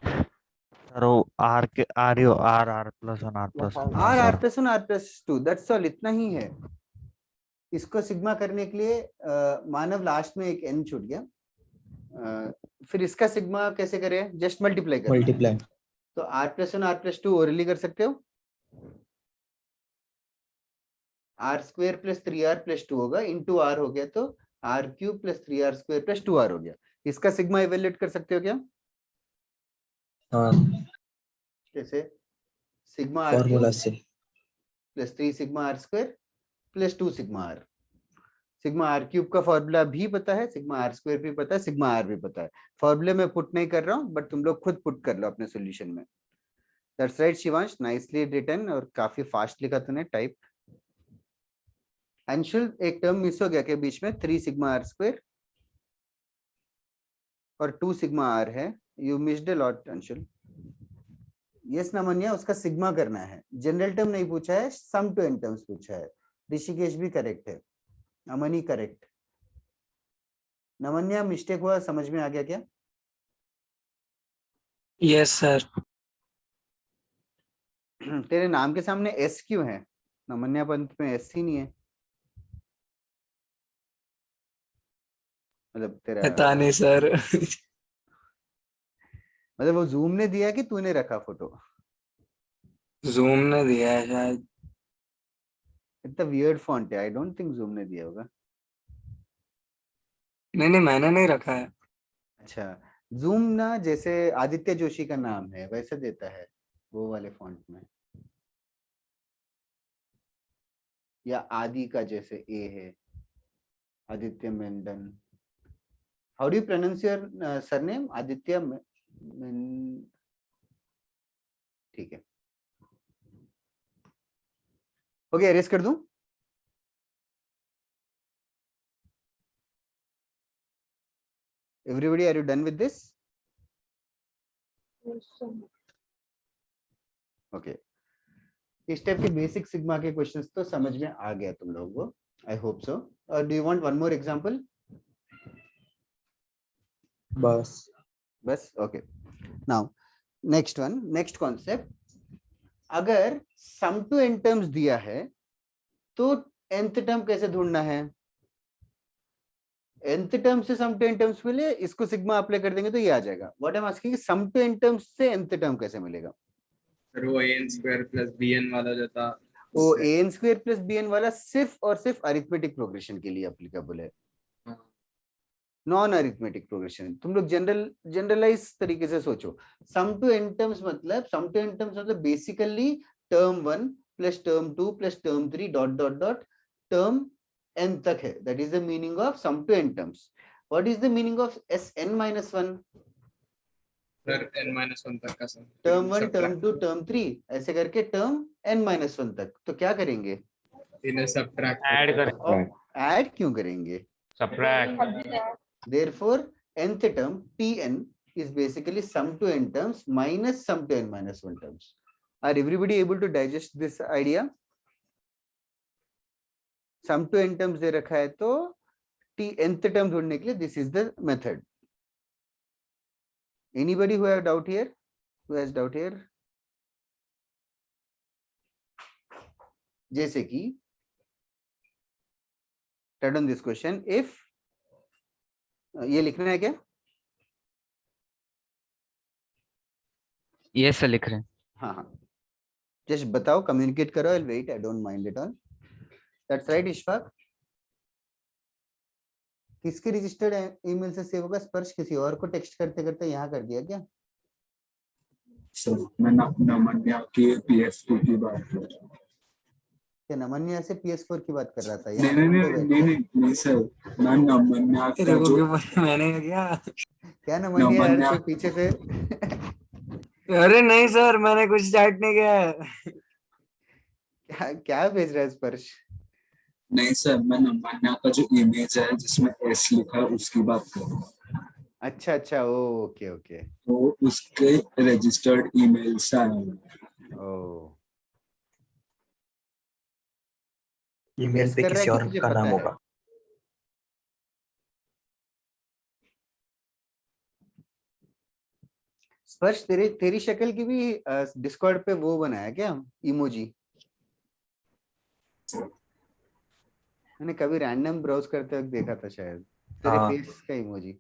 सर वो आर के आर यो R R plus one R plus R R plus 1 R plus 2, that's all, इतना ही है। इसको सिग्मा करने के लिए मानव लास्ट में एक n छूट गया। फिर इसका सिग्मा कैसे करें? जस्ट मल्टीप्लाई करें। Multiply. तो r + 1 r + 2 ओरली कर सकते हो। r² + 3r + 2 होगा, इंटू r हो गया तो r³ + 3r² + 2r हो गया। इसका सिग्मा इवेल्युएट कर सकते हो क्या? हाँ, कैसे? सिग्मा फॉर्मूला r³ से। + 3 sigma r² + 2 sigma r। Sigma r³ का फॉर्मूला भी पता है, सिग्मा r² भी पता है, सिग्मा r भी पता है। फॉर्मूले में पुट नहीं कर रहा हूं, बट तुम लोग खुद पुट कर लो अपने सॉल्यूशन में। That's right Shivansh, nicely written, और काफी फास्ट लिखा तूने टाइप। अंशुल एक टर्म मिस हो गया के बीच में, 3 सिग्मा r² और 2 सिग्मा r है। You missed a lot Anshul. Yes Namanya, उसका सिग्मा करना है। जनरल टर्म नहीं पूछा है, सम टू एन टर्म्स पूछा है। ऋषिकेश भी करेक्ट है, अमनी करेक्ट। नमन्या मिस्टेक हुआ, समझ में आ गया क्या? Yes, sir. तेरे नाम के सामने एस क्यों है? नमन्या पंत में एस ही नहीं है। मतलब तेरा पता नहीं सर। मतलब वो जूम ने दिया कि तूने रखा फोटो? जूम ने दिया है शायद। इतना वियर्ड फॉन्ट है, आई डोंट थिंक जूम ने दिया होगा। नहीं मैंने नहीं रखा है। अच्छा, जूम ना जैसे आदित्य जोशी का नाम है वैसे देता है, वो वाले फॉन्ट में। या आदि का जैसे ए है, Aditya Mendon. How do you pronounce your surname? Aditya ठीक है, हो गया, एरेज कर दूं? Everybody, are you done with this? Yes, sir. Okay. इस टाइप के बेसिक सिग्मा के क्वेश्चंस तो समझ में आ गया तुम लोगों को, I hope so. Do you want one more example? बस okay. Now next one, next concept. अगर सम टू एन टर्म्स दिया है तो nth टर्म कैसे ढूंढना है? nth टर्म से सम टू एन टर्म्स मिले, इसको सिग्मा अप्लाई कर देंगे तो ये आ जाएगा। What I am asking, sum to N terms से nth टर्म कैसे मिलेगा? फिर वो an² + bn वाला जो था, वो an² + bn वाला सिर्फ और सिर्फ अरिथमेटिक प्रोग्रेशन के लिए एप्लीकेबल है, नॉन अरिथमेटिक प्रोग्रेशन। तुम लोग जनरलाइज तरीके से सोचो। सम टू एन टर्म्स मतलब basically term 1 + term 2 + term 3 dot dot dot term n तक है। That is the meaning of sum to N terms. What is the meaning of Sn - 1? Sir n-1 तक का सम term 1 term 2 term 3 ऐसे करके term n-1 तक। तो क्या करेंगे? इन्हें सब्ट्रैक्ट ऐड करें और ऐड क्यों करेंगे? Subtract Subtract. Therefore nth term tn is basically sum to n terms minus sum to n-1 terms. Are everybody able to digest this idea? Sum to n terms दे रखा है तो t nth term ढूंढने के लिए this is the method. Anybody who have doubt here? Who has doubt here? जैसे कि turn on this question. If ये लिखना है क्या? ये सर लिख रहे हैं। हाँ हाँ, जस्ट बताओ, कम्युनिकेट करो। I'll wait, I don't mind at all. That's right, Ishfaq. किसके रजिस्टर्ड ईमेल से सेव होगा? स्पर्श किसी और को टेक्स्ट करते करते यहाँ कर दिया क्या? सर मैं नमन्या की PS2 की बात कर रहा हूँ। क्या नमन्या से PS4 की बात कर रहा था? नहीं नहीं नहीं नहीं नहीं नहीं सर, मैं नमन्या का जो मैंने क्या क्या नमन्या यार तो पीछे से अरे नहीं सर, मैंने कुछ स्टार्ट नहीं किया है। क्या क्या भेज रहा है स्पर्श? नहीं सर, मैं नमन्या का जो इमेज है जिसमें S लिखा है उसकी बात कर रहा हूँ। अच्छा अच्छा, ओके ओके। तो उसके रजिस्टर्ड ईमेल से आए हैं। ओ, ईमेल पे कर रहा है किसी कि और तुझे का पता नाम है? होगा। स्पर्श तेरी शक्ल की भी डिस्कॉर्ड पे वो बनाया क्या, इमोजी? मैंने कभी रैंडम ब्राउज करते वक्त देखा था शायद, तेरे हाँ। फेस का इमोजी।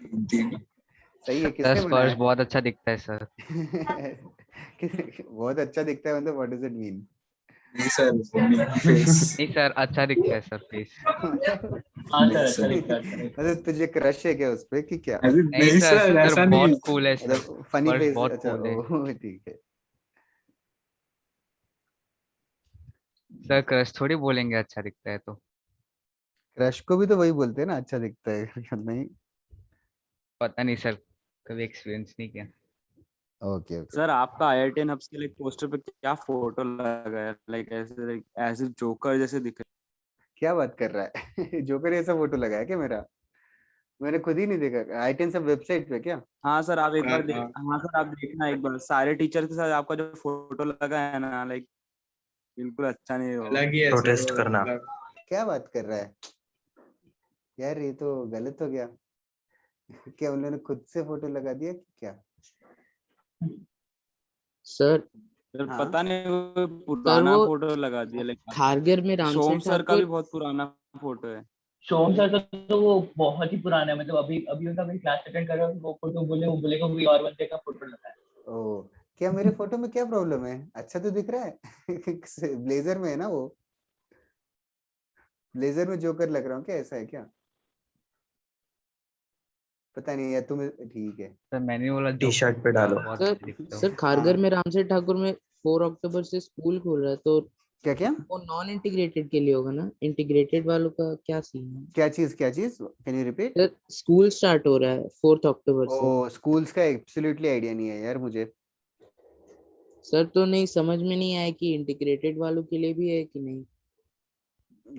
सही है, सर किसने स्पर्श बनाया? बहुत अच्छा दिखता है सर। बहुत अच्छा दिखता है मतलब व्हाट डज इट मीन? नहीं सर, फेस नहीं सर, अच्छा दिखता है सर फेस। हाँ सर, अच्छा दिखता है, अच्छा दिखता है। मतलब तुझे क्रश है क्या उस पे कि क्या? नहीं नहीं सर, सर, ऐसा नहीं। बहुत कूल है सर। मतलब फनी स्पर्श फेस? बहुत अच्छा, कूल है ओ ठीक है। सर। क्रश थोड़ी बोलेंगे अच्छा दिखता है तो। क्रश को भी तो वही बोलते हैं ना, अच्छा दिखता है। नहीं, पता नहीं सर, कभी एक्सपीरियंस नहीं किया। Okay okay. सर आपका IITN हब्स के लिए पोस्टर पे क्या फोटो लगा है? लाइक ऐसे जोकर जैसे दिख रहा क्या बात कर रहा है? जोकर ऐसा फोटो लगाया क्या मेरा? मैंने खुद ही नहीं देखा। आईटेन सब वेबसाइट पे क्या? है। हाँ सर, आप एक बार हाँ, हाँ। हाँ सर, आप देखना एक बार सारे टीचर के साथ आपका जो फोटो लगा है ना, लाइक बिल्कुल अच्छा नहीं हो। अलग ही है सर, प्रोटेस्ट वो करना। मतलब क्या बात कर रहा है यार, ये तो गलत हो गया। क्या उन्होंने खुद से फोटो लगा दिया कि क्या? सर सर हाँ? पता नहीं, वो पुराना वो फोटो लगा दिया। लाइक खारगर में रामसर सोम सर का ठाकुर। भी बहुत पुराना फोटो है। सोम सर का तो वो बहुत ही पुराना है, मतलब अभी अभी उनका मैं क्लास अटेंड कर रहा हूँ, वो फोटो वो बोलेगा कोई और बंदे का फोटो लगा है। ओ, क्या मेरे फोटो में क्या प्रॉब्लम है? अच्छा तो दिख रहा है। ब्लेजर में है ना वो? ब्लेजर में जोकर लग रहा हूँ क्या? ऐसा है क्या? पता नहीं यार, तुम्हें ठीक है। सर मैंने बोला टी शर्ट पे डालो। बहुत सर अच्छा दिखता सर हूँ। खारगर हाँ। में रामसर ठाकुर में 4 अक्टूबर से स्कूल खोल रहा है, तो क्या क्या वो नॉन इंटीग्रेटेड के लिए होगा ना? इंटीग्रेटेड वालों का क्या सीन है? क्या चीज can you repeat? Sir school start हो रहा है 4 अक्टूबर से। ओ, स्कूल्स का एब्सोल्युटली आइडिया नहीं है यार मुझे। सर तो नहीं समझ में नहीं आया कि इंटीग्रेटेड वालों के लिए भी है कि नहीं।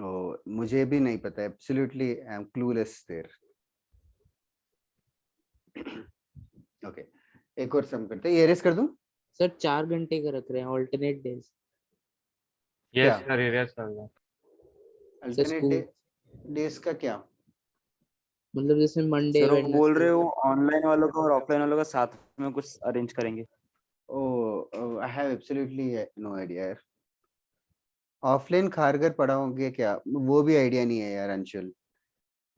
ओ, मुझे भी नहीं पता, absolutely I am clueless there. Okay, एक और सम करते हैं। एरेस कर दूं? सर 4 घंटे का रख रहे हैं ऑल्टरनेट डेज। क्या? Yes sir, yes sir. Alternate school days का क्या? मतलब जैसे मंडे सर वो बोल रहे हो वेडनेसडे। ऑनलाइन वालों का और ऑफलाइन वालों का साथ में कुछ अरेंज करेंगे। Oh, I have absolutely no idea यार। ऑफलाइन खारगर पढ़ाओगे क्या? वो भी आइडिया नहीं है यार अंशुल,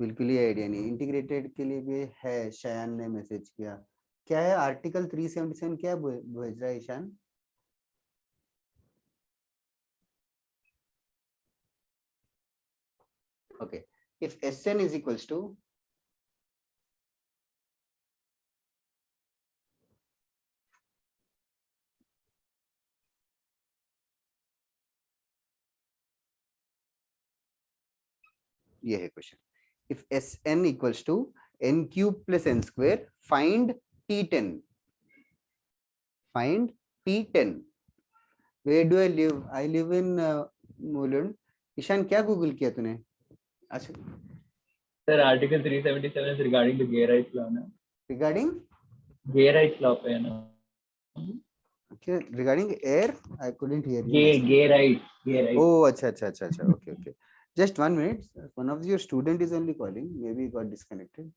बिल्कुल ही आइडिया नहीं। इंटीग्रेटेड के लिए भी है, शयान ने मैसेज किया। क्या है आर्टिकल 377? क्या भेज रहा है Ishaan? Okay, if Sn is equals to ये है question. If Sn equals to n cube plus n square, find T10 find T10. Where do I live? I live in Mulund. Ishaan क्या गूगल किया तूने? अच्छा, sir article 377 is regarding the gay rights law ना. regarding Gay rights law पे है ना. okay, regarding air, I couldn't hear you. Gay rights. Oh, अच्छा. Okay. Just 1 minute. One of your student is only calling. Maybe he got disconnected.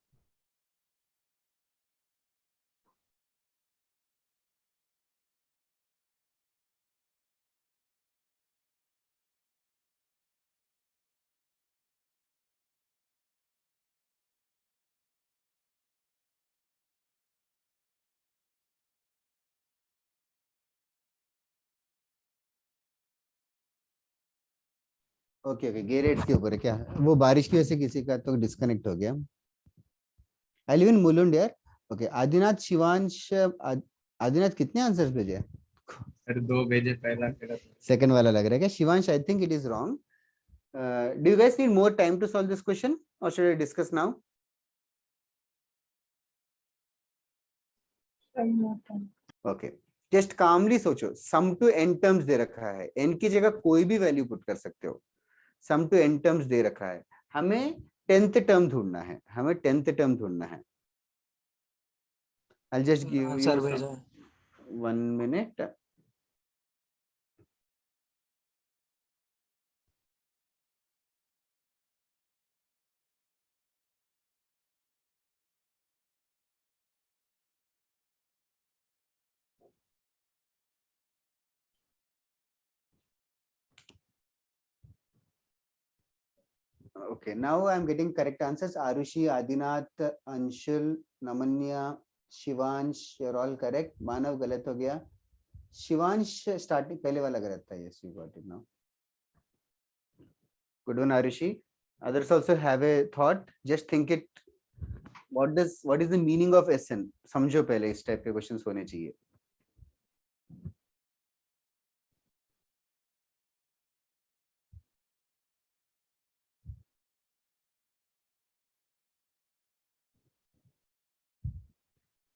Okay gay rates के ऊपर है क्या? वो बारिश की वजह से किसी का तो डिस्कनेक्ट हो गया. आई लिव इन मुलुंड यार. ओके आदिनाथ शिवांश आदिनाथ कितने आंसर्स भेजे? सर 2 भेजे, पहला मेरा सेकंड वाला लग रहा है क्या? Shivansh I think it is wrong. Do you guys need more time to solve this question और should I discuss now? Okay just calmly सोचो. सम टू एन टर्म्स दे रखा है. एन की जगह कोई भी वैल्यू पुट कर सकते हो. सम टू एन टर्म्स दे रखा है. हमें 10th टर्म ढूंढना है. I'll just give you sir 1 minute. Okay, now I'm getting correct answers. Arushi, Adinath, Anshul, Namanya, Shivansh, you're all correct. Manav गलत हो गया. Shivansh starting पहले वाला गलत था. Yes, you got it now. Good one, Arushi. Others also have a thought. Just think it. What is the meaning of SN? समझो पहले इस टाइप के क्वेश्चंस होने चाहिए.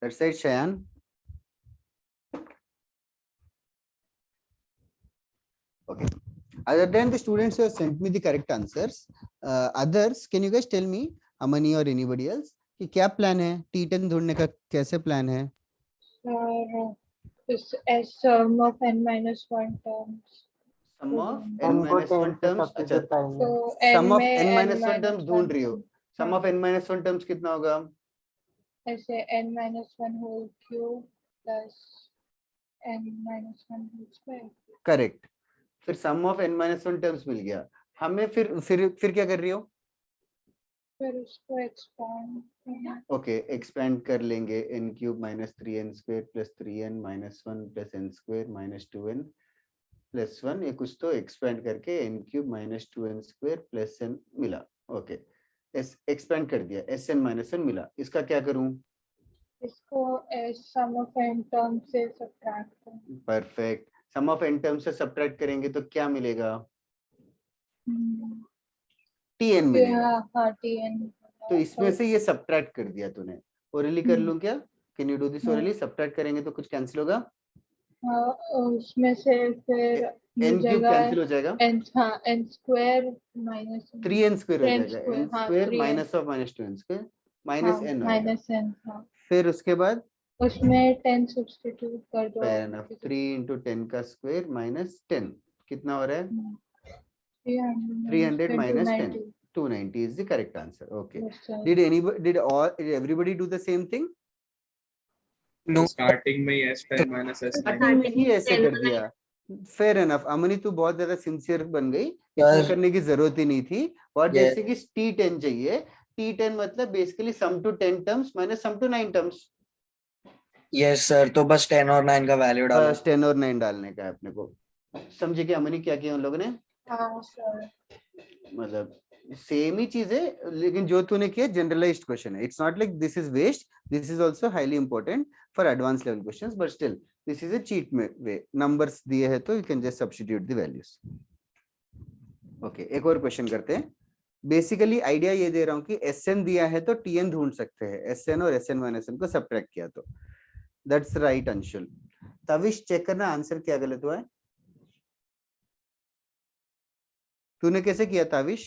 That's it, Shayan. Okay. Other than the students who have sent me the correct answers, others, can you guys tell me, Amani or anybody else, कि क्या plan है? T10 ढूंढने का कैसे प्लान है? as sum of n-1 terms. Sum of n-1 terms. अच्छा. So Sum of में n-1 terms ढूंढ रही हो. Sum of n-1 terms कितना होगा? ऐसे n-1 whole cube plus n-1 whole square. Correct. फिर sum of n-1 terms मिल गया. हमें फिर क्या कर रही हो? फिर उसको expand. Okay, expand कर लेंगे. n cube minus 3n square plus 3n minus 1 plus n square minus 2n plus 1. ये कुछ तो expand करके n cube minus 2n square plus n मिला. Okay, expand कर दिया. sn minus n मिला. इसका क्या करूं? इसको sum of n terms से subtract करें. Perfect. Sum of n terms से subtract करेंगे तो क्या मिलेगा? tn मिलेगा. हाँ tn. तो इसमें से ये subtract कर दिया तूने. ओरली कर लूं क्या? Can you do this orally? Subtract करेंगे तो कुछ cancel होगा? उसमें से फिर n cube cancel हो जाएगा. n square minus 3n square हो जाएगा. n square minus of minus 2n square minus n हो जाएगा. फिर उसके बाद उसमें 10 सब्स्टिट्यूट कर दो. fair enough. 3 into 10 का square minus 10 कितना हो रहा है? 300 minus 10. 290 is the correct answer. Okay. Did everybody do the same thing? No. Starting में S10 minus S9. स्टार्टिंग में ही ऐसे कर दिया. Fair enough. अमनी तू बहुत ज्यादा सिंसियर बन गई. ऐसा करने की जरूरत ही नहीं थी. और जैसे कि T10 चाहिए. T10 मतलब basically sum to 10 terms minus sum to 9 terms. Yes sir. तो बस 10 और 9 का वैल्यू डालना. बस 10 और 9 डालने का है अपने को. समझे क्या अमनी क्या किया उन लोगों ने? हाँ सर. मतलब सेम ही चीज है लेकिन जो तूने किया जनरलाइज्ड क्वेश्चन है. It's not like this is waste. This is also highly important for advance level questions but still this is a cheat way. Numbers दिए हैं तो you can just substitute the values. Okay एक और question करते हैं. Basically idea ये दे रहा हूँ कि SN दिया है तो TN ढूंढ सकते हैं. SN और SN-1 को सब्ट्रैक्ट किया तो that's right Anshul. Tavish check करना आंसर क्या गलत हुआ है। तूने कैसे किया ताविश?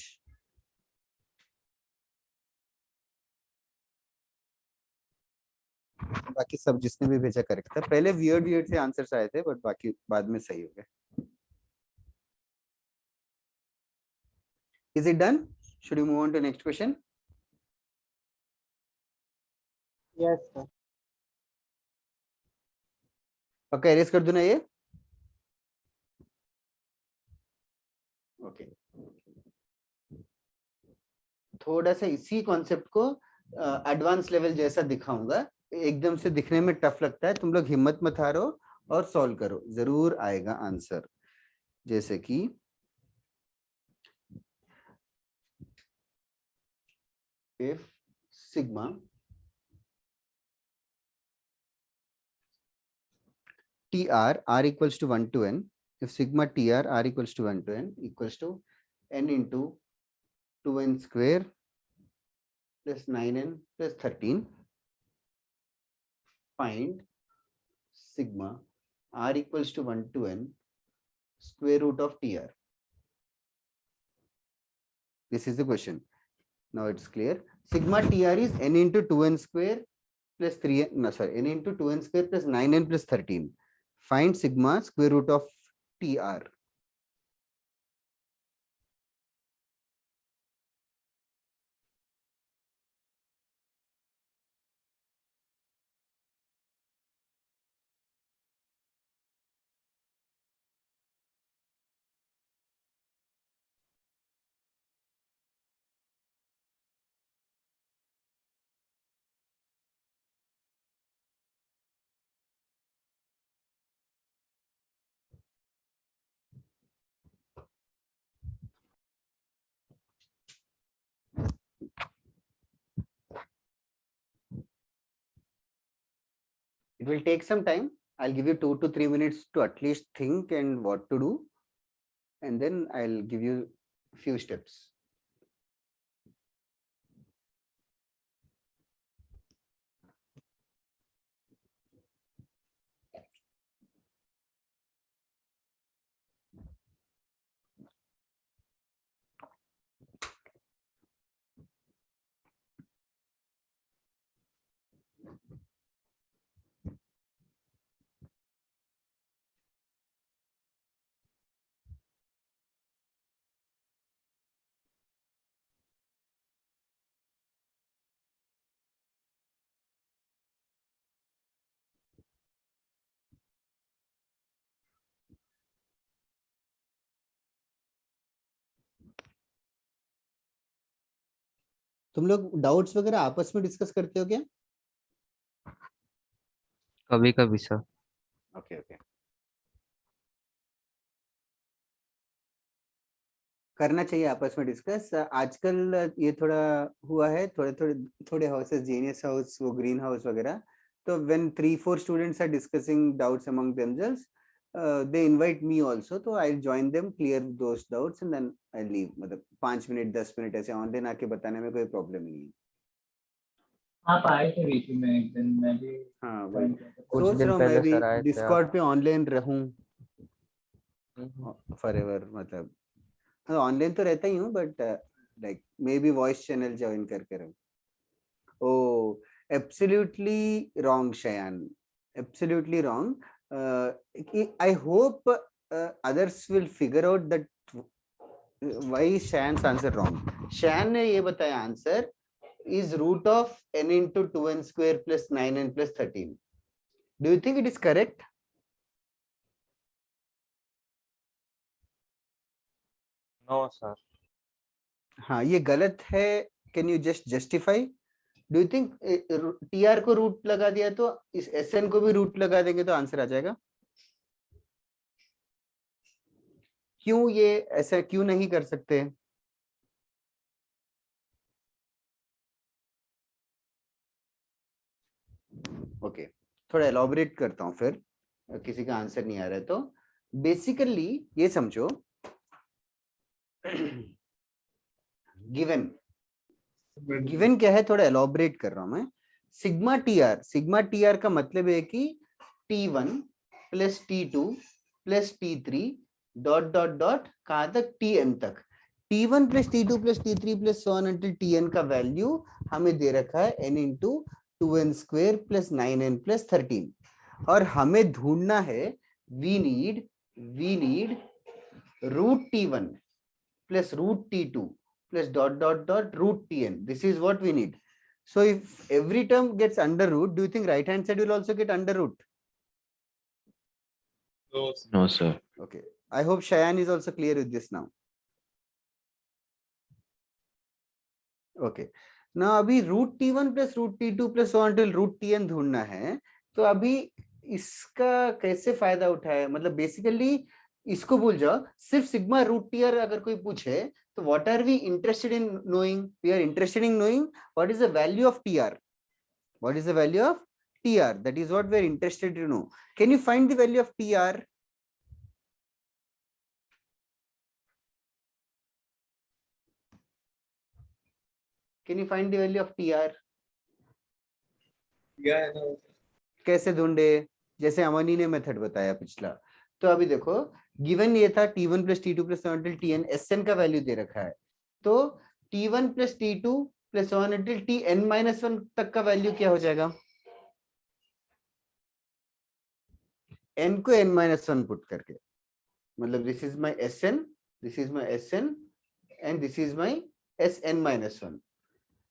बाकी सब जिसने भी भेजा करेक्ट था। पहले वियर्ड वियर्ड से आंसर्स आए थे बट बाकी बाद में सही हो गए। Is it done? Should we move on to next question? Yes, sir. पक्का एरेज कर दूं ना ये? ओके। थोड़ा सा इसी कॉन्सेप्ट को एडवांस लेवल जैसा दिखाऊंगा। एकदम से दिखने में टफ लगता है, तुम लोग हिम्मत मत हारो और सॉल्व करो, जरूर आएगा आंसर। जैसे कि if sigma tr r equals to 1 to n, if sigma tr r equals to 1 to n equals to n into 2n square plus 9n plus 13, find sigma r equals to 1 to n square root of tr. This is the question. Now it's clear. Sigma tr is n into 2n square plus 3n, no sorry, n into 2n square plus 9n plus 13. Find sigma square root of tr. It will take some time. I'll give you 2 to 3 minutes to at least think and what to do. And then I'll give you a few steps. तुम लोग doubts वगैरह आपस में discuss करते हो क्या? कभी कभी सर। ओके ओके, करना चाहिए आपस में डिस्कस। आजकल ये थोड़ा हुआ है, थोड़े हाउसेस, जीनियस हाउस, वो ग्रीन हाउस वगैरह, तो when 3-4 students are discussing doubts among themselves, they invite me also, तो I'll join them, clear those doubts and then I'll leave। मतलब 5 मिनट 10 मिनट ऐसे ऑनलाइन आके बताने में कोई प्रॉब्लम नहीं है। आप आए थे बीच में एक दिन, मैं भी हाँ वही कुछ सोच दिन रहा हूँ, मैं पहले भी सर आए थे डिस्कॉर्ड पे ऑनलाइन रहूं फॉरएवर। मतलब ऑनलाइन तो रहता ही हूँ but like may be voice channel join करके रहूं। Oh absolutely wrong Shayan, absolutely wrong. I hope others will figure out that why Shayan's answer wrong. Shayan ने ये बताया answer is root of n into 2n square plus 9n plus 13. Do you think it is correct? No, sir. हाँ ये गलत है। Can you just justify? Do you think tr को root लगा दिया तो इस sn को भी रूट लगा देंगे तो आंसर आ जाएगा? क्यों ये ऐसा क्यों नहीं कर सकते? ओके थोड़ा एलॉबरेट करता हूं फिर, किसी का आंसर नहीं आ रहा है तो। बेसिकली ये समझो, गिवन क्या है, थोड़ा एलॉबरेट कर रहा हूं मैं। सिग्मा टी आर का मतलब है कि T1 plus T2 plus T3 dot dot dot कहाँ तक Tn तक। T1 plus T2 plus T3 plus so on until Tn का वैल्यू हमें दे रखा है n into 2n square plus 9n plus 13 और हमें ढूंढना है we need root T1 plus root T2 plus dot dot dot root Tn. This is what we need. So if every term gets under root, do you think right hand side will also get under root? No, sir. Okay. I hope Shayan is also clear with this now. Okay. Now अभी root T1 plus root T2 plus so on till root Tn ढूंढना है, तो अभी इसका कैसे फायदा उठाए? मतलब बेसिकली इसको भूल जाओ, सिर्फ सिग्मा रूट टीआर अगर कोई पूछे तो what are we interested in knowing? We are interested in knowing what is the value of TR. What is the value of TR? That is what we are interested to know. Can you find the value of TR? Can you find the value of TR? कैसे ढूंढे? जैसे अमनी ने method बताया पिछला. तो अभी देखो given ये था T1 plus T2 plus Tn Sn का वैल्यू दे रखा है, तो T1 plus T2 plus Tn minus 1 तक का वैल्यू क्या हो जाएगा? n को n माइनस 1 पुट करके, मतलब this is my Sn, this is my Sn and this is my Sn minus 1.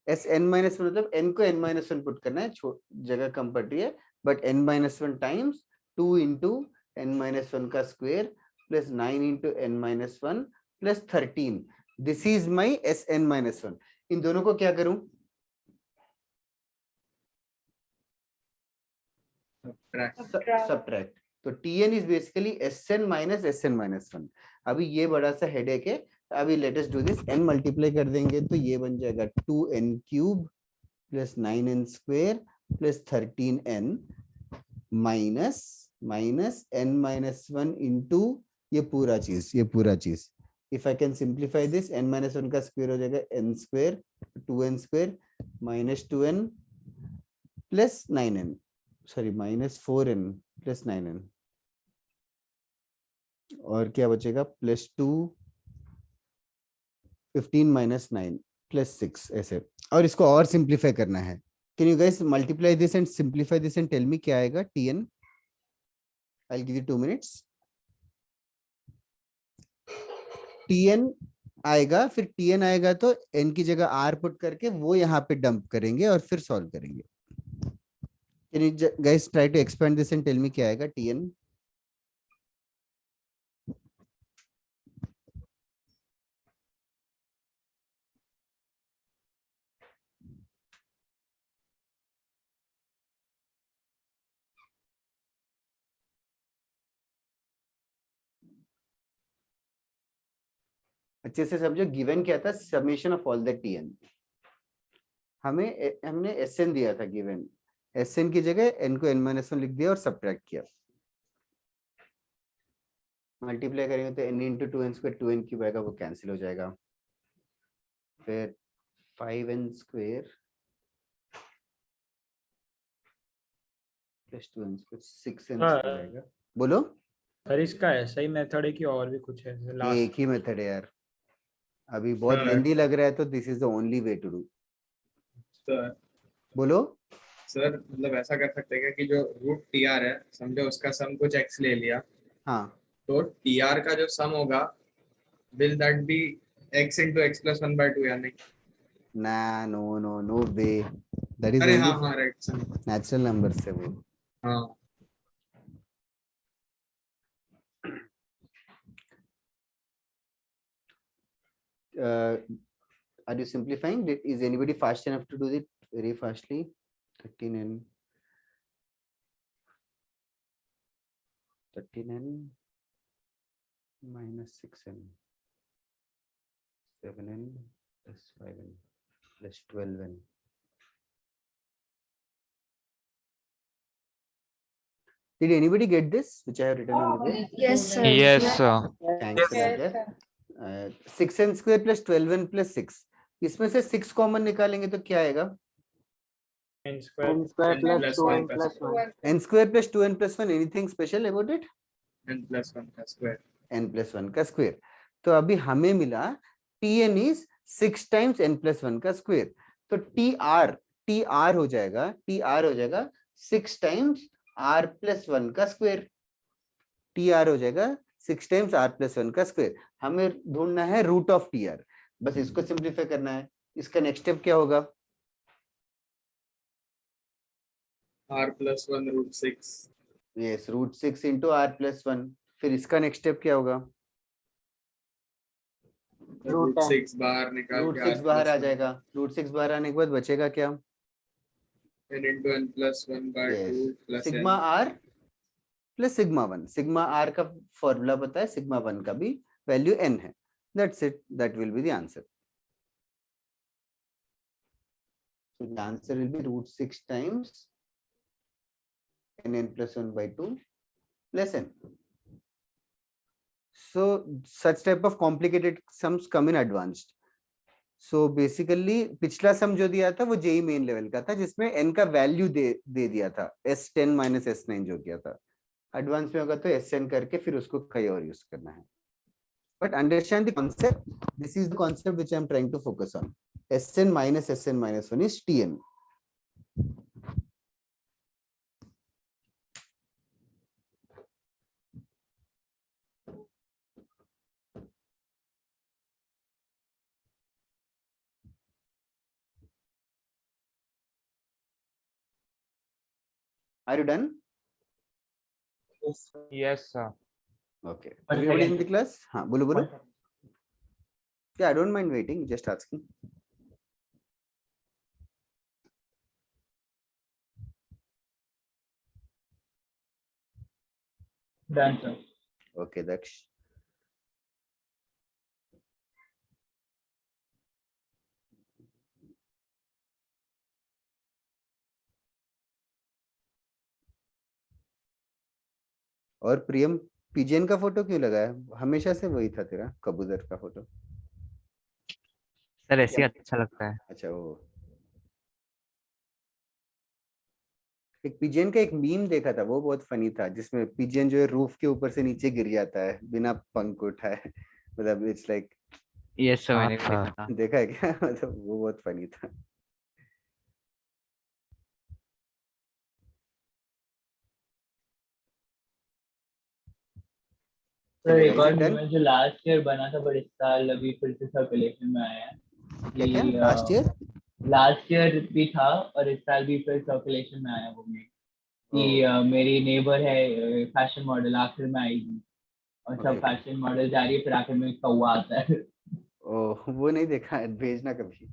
Sn minus 1 मतलब n को n माइनस 1 पुट करना है, जगह कम पड़ रही है, but n minus 1 times 2 into n minus 1 का square plus 9 into n minus 1 plus 13. This is my Sn minus 1. इन दोनों को क्या करूं? सब्ट्रैक्ट. तो Tn is basically Sn minus Sn minus 1. अभी ये बड़ा सा हेडेक है. अभी let us do this. n multiply कर देंगे तो ये बन जाएगा 2n cube plus 9n square plus 13n minus n minus 1 into ये पूरा चीज. If I can simplify this, n minus 1 का स्क्वायर हो जाएगा n square 2n square minus 2n plus 9n, sorry minus 4n plus 9n, और क्या बचेगा plus 2 15 minus 9 plus 6 ऐसे. और इसको और सिंप्लीफाई करना है. Can you guys multiply this and simplify this and tell me क्या आएगा? Tn. I'll give you 2 minutes. Tn आएगा, फिर Tn आएगा तो n की जगह r पुट करके वो यहाँ पे डंप करेंगे और फिर सॉल्व करेंगे. Can you guys try to expand this and tell me क्या आएगा Tn? अच्छे से समझो. गिवन क्या था? Summation of all the Tn. हमने Sn दिया था गिवन. Sn की जगह n को n-1 लिख दिया और सब्ट्रैक्ट किया. मल्टीप्लाई करेंगे तो n into 2n square 2n cube आएगा, वो कैंसिल हो जाएगा. फिर 5n square plus 2n square 6n square आएगा. बोलो सर इसका ऐसा ही मेथड है कि और भी कुछ है? एक ही मेथड है यार. अभी बहुत लेंदी लग रहा है तो this is the only way to do. बोलो सर. मतलब ऐसा कर सकते हैं कि जो रूट टीआर है, समझो उसका सम कुछ x ले लिया. हाँ. तो टीआर का जो सम होगा, will that be x into x plus 1/2 या नहीं? ना, नो वे. दैट इज अरे हाँ राइट, नेचुरल नंबर से वो. हाँ. Are you simplifying? Is anybody fast enough to do it very fastly? 13n minus 6n 7n plus 5n plus 12n. Did anybody get this which I have written on the page? Yes, sir. Yes, sir. Thanks, Raja. 6n square plus 12n plus 6. इसमें से 6 common निकालेंगे तो क्या आएगा? n square n square n plus plus 2n 1 का plus 1. n square plus 2n plus 1, anything special about it? n plus 1 का square. n plus 1 का square. तो अभी हमें मिला tn is 6 times n plus 1 का स्क्वायर. तो tr हो जाएगा 6 times r plus 1 का स्क्वायर. tr हो जाएगा 6 times r plus 1 का स्क्वायर. हमें ढूंढना है रूट ऑफ tr. बस इसको सिंप्लीफाई करना है. इसका नेक्स्ट स्टेप क्या होगा? r plus 1 root 6. Yes, root 6 into r plus 1. फिर इसका नेक्स्ट स्टेप क्या होगा? रूट 6 बाहर निकाल रूट के 6 बाहर आ जाएगा. रूट 6 बाहर आने के बाद बचेगा क्या? n into n plus 1 by 2 plus sigma n. r plus sigma 1. Sigma r का फॉर्मूला पता है, सिग्मा 1 का भी वैल्यू n है. That's it. That will be the answer. So the answer will be root 6 times n plus 1 by 2 plus n. So such type of complicated sums come in advanced. So basically पिछला सम जो दिया था वो JEE main level का था, जिसमें n का value दे दिया था, s10 minus s9 जो किया था. एडवांस में होगा तो sn करके फिर उसको कहीं और यूज करना है. But understand the concept. This is the concept which I am trying to focus on. Sn minus 1 is Tn. Are you done? Yes, sir. Okay. Everybody in the class? हाँ, बोलो. Yeah, I don't mind waiting. Just asking. Done, sir. Okay, Daksh. और प्रियम, PGN का photo क्यों लगाया? हमेशा से वही था तेरा कबूतर का फोटो. सर ऐसे ही अच्छा लगता है. अच्छा, वो एक पीजीएन का एक मीम देखा था, वो बहुत फनी था, जिसमें पीजीएन जो है रूफ के ऊपर से नीचे गिर जाता है बिना पंख उठाए. मतलब इट्स लाइक, यस सर, मैंने भी देखा था. देखा है क्या? मतलब वो बहुत फनी था. सर एक और मीम जो लास्ट ईयर बना था, बट इस साल अभी फिर से सर्कुलेशन में आया है. क्या लास्ट ईयर? लास्ट ईयर भी था और इस साल भी फिर सर्कुलेशन में आया वो मीम कि मेरी नेबर है फैशन मॉडल, आखिर में आएगी और सब फैशन मॉडल जा रही है, फिर आखिर में कौवा आता है. ओह, वो नहीं देखा, भेजना कभी.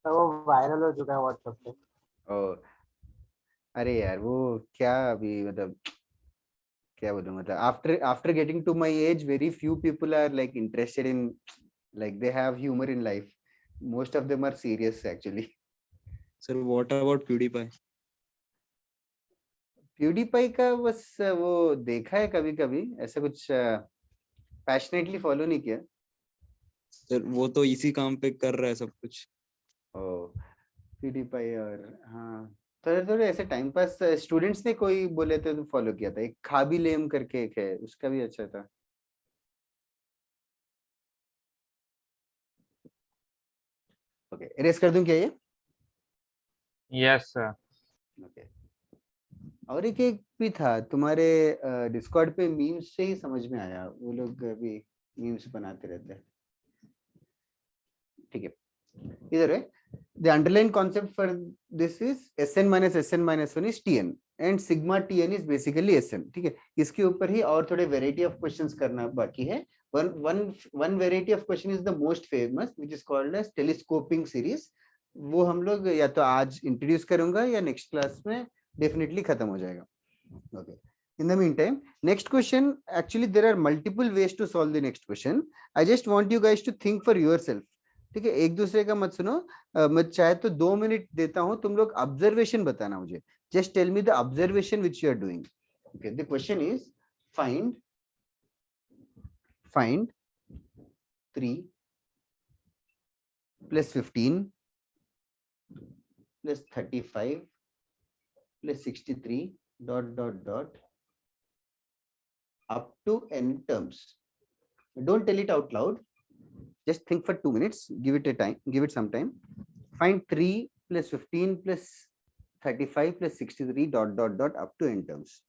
तो वो वायरल हो चुका है व्हाट्सएप पे. ओह, अरे यार वो क्या अभी, मतलब क्या बोलूं, मतलब after getting to my age, very few people are like interested in, like they have humor in life. Most of them are serious actually. Sir, what about PewDiePie? PewDiePie का बस वो देखा है कभी कभी, ऐसा कुछ पैशनेटली फॉलो नहीं किया. सर वो तो इसी काम पे कर रहा है सब कुछ. ओह, PewDiePie. और हाँ, थोड़े ऐसे टाइम पास स्टूडेंट्स ने कोई बोले थे तो फॉलो किया था. एक खाबी लेम करके एक है, उसका भी अच्छा था. ओके, इरेज कर दूं क्या ये? Yes, sir. ओके. और एक भी था तुम्हारे डिस्कॉर्ड पे, मीम्स से ही समझ में आया, वो लोग अभी मीम्स बनाते रहते हैं. ठीक है, इधर है. The underlying concept for this is Sn minus 1 is Tn and sigma Tn is basically Sn. ठीक है, इसके ऊपर ही और थोड़े variety of questions करना बाकी है. One variety of question is the most famous, which is called as telescoping series. वो हम लोग या तो आज इंट्रोड्यूस करूंगा या नेक्स्ट क्लास में डेफिनेटली खत्म हो जाएगा. Okay. In the meantime, next question, actually there are multiple ways to solve the next question. I just want you guys to think for yourself. ठीक है, एक दूसरे का मत सुनो. मैं चाहे तो 2 मिनट देता हूं, तुम लोग ऑब्जर्वेशन बताना मुझे. Just tell me the observation which you are doing. Okay, the question is find 3 plus 15 plus 35 plus 63 dot dot dot up to n terms. Don't tell it out loud. Just think for 2 minutes. Give it a time. Give it some time. Find 3 plus 15 plus 35 plus 63 dot dot dot up to n terms.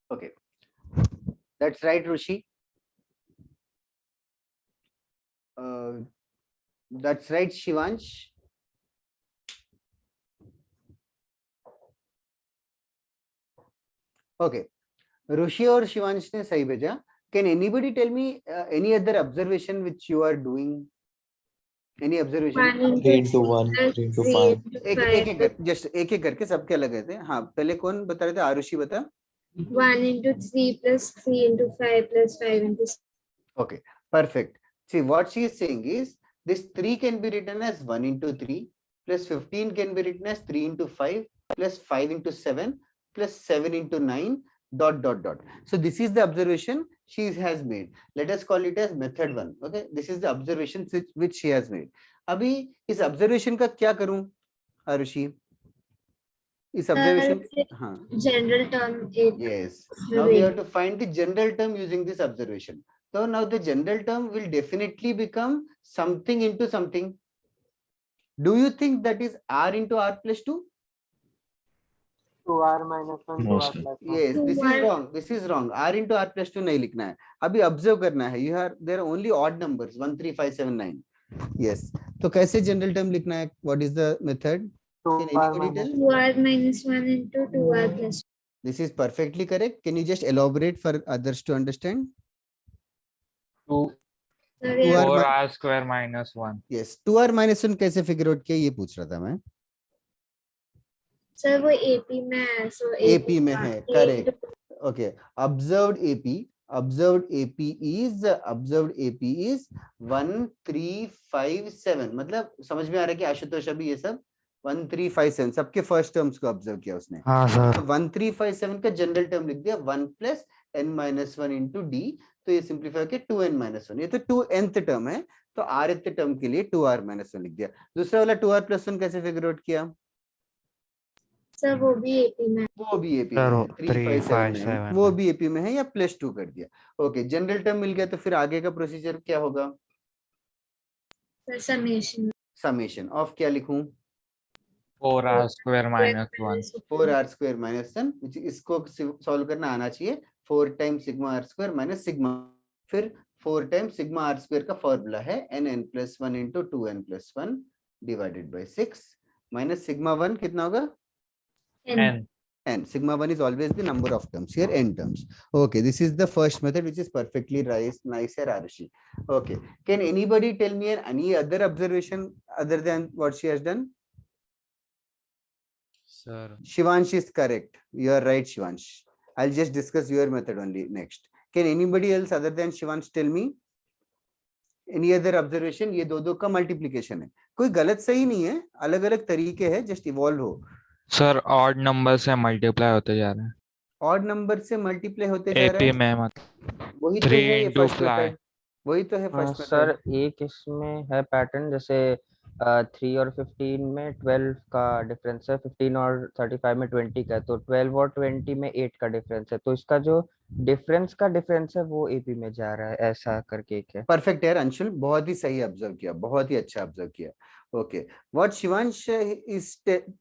Okay, that's right, Rushi. That's right, Shivansh. Okay, Rushi or Shivansh ने सही भेजा. Can anybody tell me any other observation which you are doing? Any observation? 1 3 into into 1, 3 3 into 3 5. into एक 5 एक कर just एक एक करके सबके अलग रहते हैं. हाँ, पहले कौन बता रहे थे? आरुषि बता. 1 into 3 plus 3 into 5 plus 5 into 6. Okay, perfect. See, what she is saying is this 3 can be written as 1 into 3 plus 15 can be written as 3 into 5 plus 5 into 7 plus 7 into 9 dot dot dot. So this is the observation she has made. Let us call it as method 1. Okay, this is the observation which she has made. अभी इस observation का क्या करूं आरुषि? इस observation हाँ. General term 8. Yes. Now we have to find the general term using this observation. So now the general term will definitely become something into something. Do you think that is r into r plus 2? 2r minus 1 No, 2r sir. plus 1. Yes, this is 2r. wrong. This is wrong. R into r plus 2 नहीं लिखना है. अभी observe करना है. There are only odd numbers 1 3 5 7 9. Yes. तो कैसे general term लिखना है? What is the method? Can 2r anybody minus tell? 2r minus 1 into 2r plus 2. This is perfectly correct. Can you just elaborate for others to understand? 2r 4r square minus 1. Yes. 2r minus 1 कैसे figure out किया ये पूछ रहा था मैं. Sir वो AP में है, so AP में है, correct. Okay, observed AP is 1 3 5 7. मतलब समझ में आ रहा है कि आशुतोष अभी ये सब 1 3 5 7 सबके फर्स्ट टर्म्स को ऑब्जर्व किया उसने. हाँ सर. 1 3 5 7 का जनरल टर्म लिख दिया 1 plus n minus 1 into d. तो ये सिंप्लीफाई के 2n minus 1. ये तो 2nth टर्म है, तो rth टर्म के लिए 2r minus 1 लिख दिया. दूसरा वाला 2r plus 1 कैसे फिगर आउट किया? सर वो भी AP में है. वो भी AP सर, में है, 3 5 7 3 5 है, 7 वो है. भी AP में है या +2 कर दिया. ओके, जनरल टर्म मिल गया तो फिर आगे का प्रोसीजर क्या होगा? Sir summation. समेशन ऑफ क्या लिखूं? 4r square minus 1. 4r square minus 1, इसको सॉल्व करना आना चाहिए. 4 times sigma r square minus sigma. फिर 4 times sigma r square का फॉर्मूला है n plus 1 into 2n plus 1 divided by 6 minus sigma 1 कितना होगा? n. N. Sigma 1 is always the number of terms. Here n terms. Okay, this is the first method which is perfectly nice here, Arushi. Okay, can anybody tell me any other observation other than what she has done? Sir. Shivansh is correct. You are right, Shivansh. I'll just discuss your method only next. Can anybody else other than Shivansh tell me any other observation? ये दो का multiplication है. कोई गलत सही नहीं है, अलग अलग तरीके हैं, just evolve हो. सर ऑड नंबर से मल्टीप्लाई होते जा रहे हैं. ऑड नंबर से मल्टीप्लाई होते जा रहा AP है. में मतलब वही तो 3 है ये into फर्स्ट fly. मेथड. वही तो है फर्स्ट सर मेथड. एक इसमें है पैटर्न, जैसे 3 और 15 में 12 का डिफरेंस है, 15 और 35 में 20 का है, तो 12 और 20 में 8 का डिफरेंस है, तो इसका जो डिफरेंस है वो एपी में जा रहा है, ऐसा करके एक है। परफेक्ट यार अंशुल, बहुत ही सही ऑब्जर्व किया, बहुत ही अच्छा ऑब्जर्व किया। Okay, what Shivansh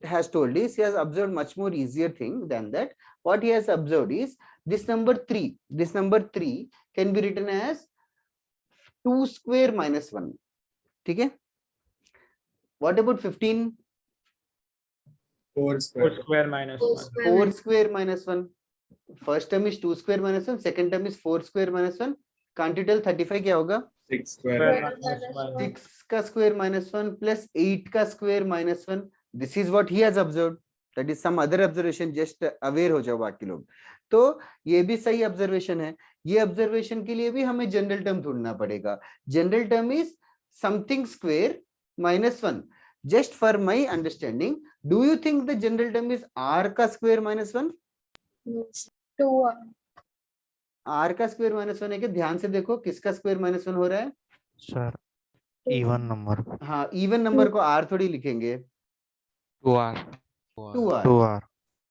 has told is he has observed much more easier thing than that. What he has observed is this number 3. This number 3 can be written as 2 square minus 1. ठीक है? What about 15? 4 4 square. square minus 1. 4 square minus 1. First term is 2 square minus 1. Second term is 4 square minus 1. Can't you tell 35 क्या होगा? 6 square. Square minus 1. 6 का square minus 1 plus 8 का square minus 1. This is what he has observed. That is some other observation. Just aware हो जाओ बाकी लोग. तो ये भी सही observation है. ये observation के लिए भी हमें general term ढूंढना पड़ेगा. General term is something square minus 1. Just for my understanding, do you think the general term is r का square minus 1? No, sir. 2r. r का square minus 1 है कि ध्यान से देखो किसका square minus 1 हो रहा है? सर इवन नंबर हाँ इवन नंबर को r थोड़ी लिखेंगे. 2r 2r 2r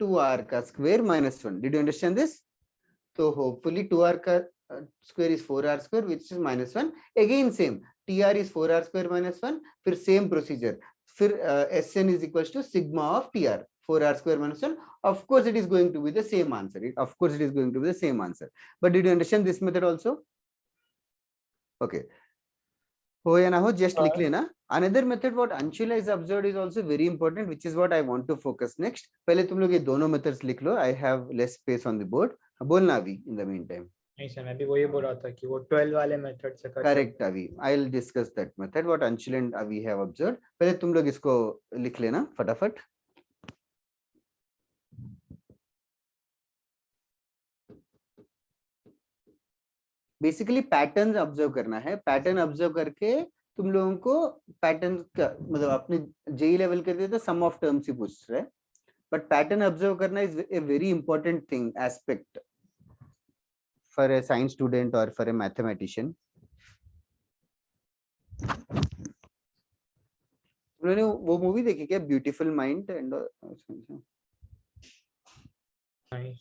2r का square minus 1. Did you understand this? So hopefully 2r का square is 4r square which is minus 1. Again same, tr is 4r square minus 1. फिर same procedure. फिर sn is equals to sigma of tr. 4r square minus 1. Of course it is going to be the same answer. Of course it is going to be the same answer. But did you understand this method also? Okay. हो या ना हो just लिख लेना. Another method what Anshula is observed is also very important, which is what I want to focus next. पहले तुम लोग ये दोनों methods लिख लो. I have less space on the board. बोलना अभी in the meantime. नहीं सर, मैं भी वही बोल रहा था कि वो 12 वाले मेथड से कर Correct Avi. I'll discuss that method what Anshul and Avi have observed. पहले तुम लोग इसको लिख लेना फटाफट. बेसिकली पैटर्न ऑब्जर्व करना है. पैटर्न ऑब्जर्व करके तुम लोगों को पैटर्न का मतलब अपने जेई लेवल के लिए तो सम ऑफ टर्म्स ही पूछ रहे हैं, बट पैटर्न ऑब्जर्व करना is a very important thing aspect for a science student और फॉर ए मैथमेटिशियन. उन्होंने वो मूवी देखी क्या, ब्यूटीफुल माइंड एंड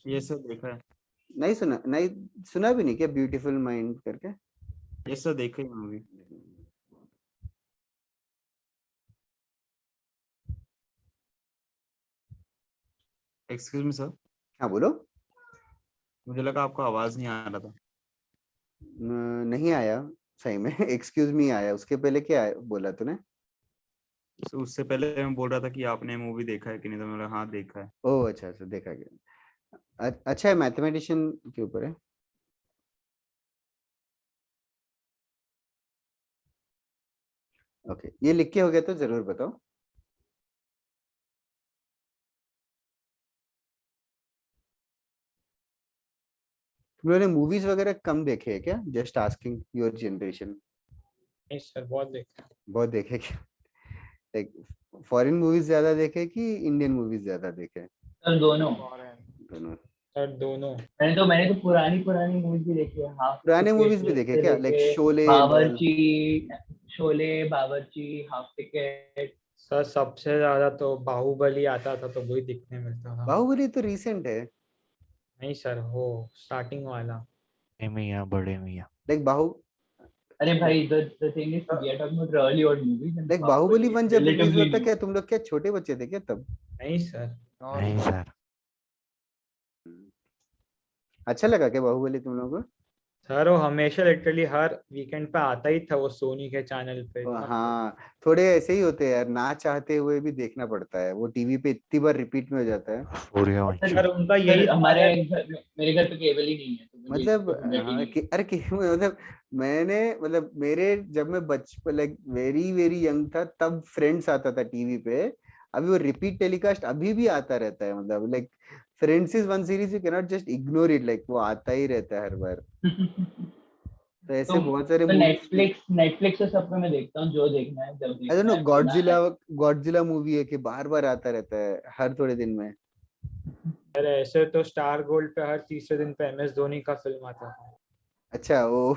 ये सब देखा है. नहीं सुना भी नहीं क्या ब्यूटीफुल माइंड करके? ये सब देखा है मूवी. Excuse me sir. हाँ बोलो. मुझे लगा आपको आवाज नहीं आ रहा था. नहीं आया सही में. एक्सक्यूज मी आया. उसके पहले क्या बोला तूने? तो उससे पहले मैं बोल रहा था कि आपने मूवी देखा है कि नहीं, तो मैंने हाँ देखा है. ओह अच्छा अच्छा देखा गया. अच्छा है मैथमेटिशियन के ऊपर है. ओके ये लिख के हो गया तो जरूर बताओ. तुम लोगों ने मूवीज वगैरह कम देखे हैं क्या? Just asking your generation. नहीं सर, बहुत देखा. बहुत देखे क्या? लाइक फॉरेन मूवीज ज्यादा देखे कि इंडियन मूवीज ज्यादा देखे? सर दोनों. दोनों. सर दोनों. मैंने तो पुरानी मूवीज भी देखी है. हाँ पुराने मूवीज भी देखे क्या? लाइक शोले, बावर्ची, हाफ टिकट. सर सबसे ज्यादा तो बाहुबली आता था, तो वही दिखने मिलता था. बाहुबली तो रिसेंट है. नहीं सर, वो स्टार्टिंग वाला. मियां बड़े मियां लाइक बाहु. अरे भाई the thing is we are talking about early old movies. Like Baahubali 1 जब रिलीज हुआ था क्या तुम लोग क्या छोटे बच्चे थे क्या तब? नहीं सर. नहीं सर. अच्छा लगा क्या बाहुबली तुम लोगों को? सर वो हमेशा लिटरली हर वीकेंड पे आता ही था वो सोनी के चैनल पे. हाँ थोड़े ऐसे ही होते हैं यार, ना चाहते हुए भी देखना पड़ता है. वो टीवी पे इतनी बार रिपीट में हो जाता है. सर उनका यही मेरे घर पे केबल ही नहीं है, तो मतलब मतलब मैंने मतलब मेरे जब मैं बचपन लाइक वेरी वेरी यंग था तब फ्रेंड्स आता था टीवी पे. अभी वो रिपीट टेलीकास्ट अभी भी आता रहता है. मतलब like friends is one series you can not just ignore it. Like वो आता ही रहता है हर बार. तो ऐसे बहुत सारे नेटफ्लिक्स से सब पे मैं देखता हूँ जो देखना है जब देखना है. गॉडजिला मूवी है कि बार बार आता रहता है हर थोड़े दिन में. सर ऐसे तो स्टार गोल्ड पे हर तीसरे दिन पे MS धोनी का फिल्म आता था. अच्छा वो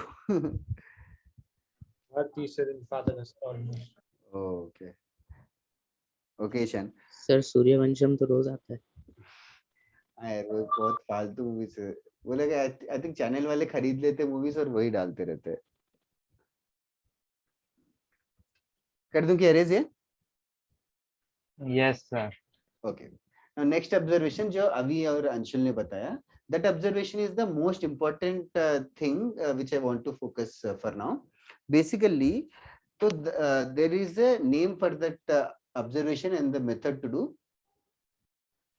हर तीसरे दिन पे आता था almost. Okay okay Ishaan. Sir Sooryavansham तो रोज आता है। यार वो बहुत फालतू मूवीज है, बोलेगा आई थिंक चैनल वाले खरीद लेते मूवीज और वही डालते रहते हैं। कर दूं क्या अरेज ये? Yes sir. Okay now next observation जो अभी और अंशुल ने बताया, that observation is the most important thing which I want to focus for now. Basically so there is a name for that observation and the method to do.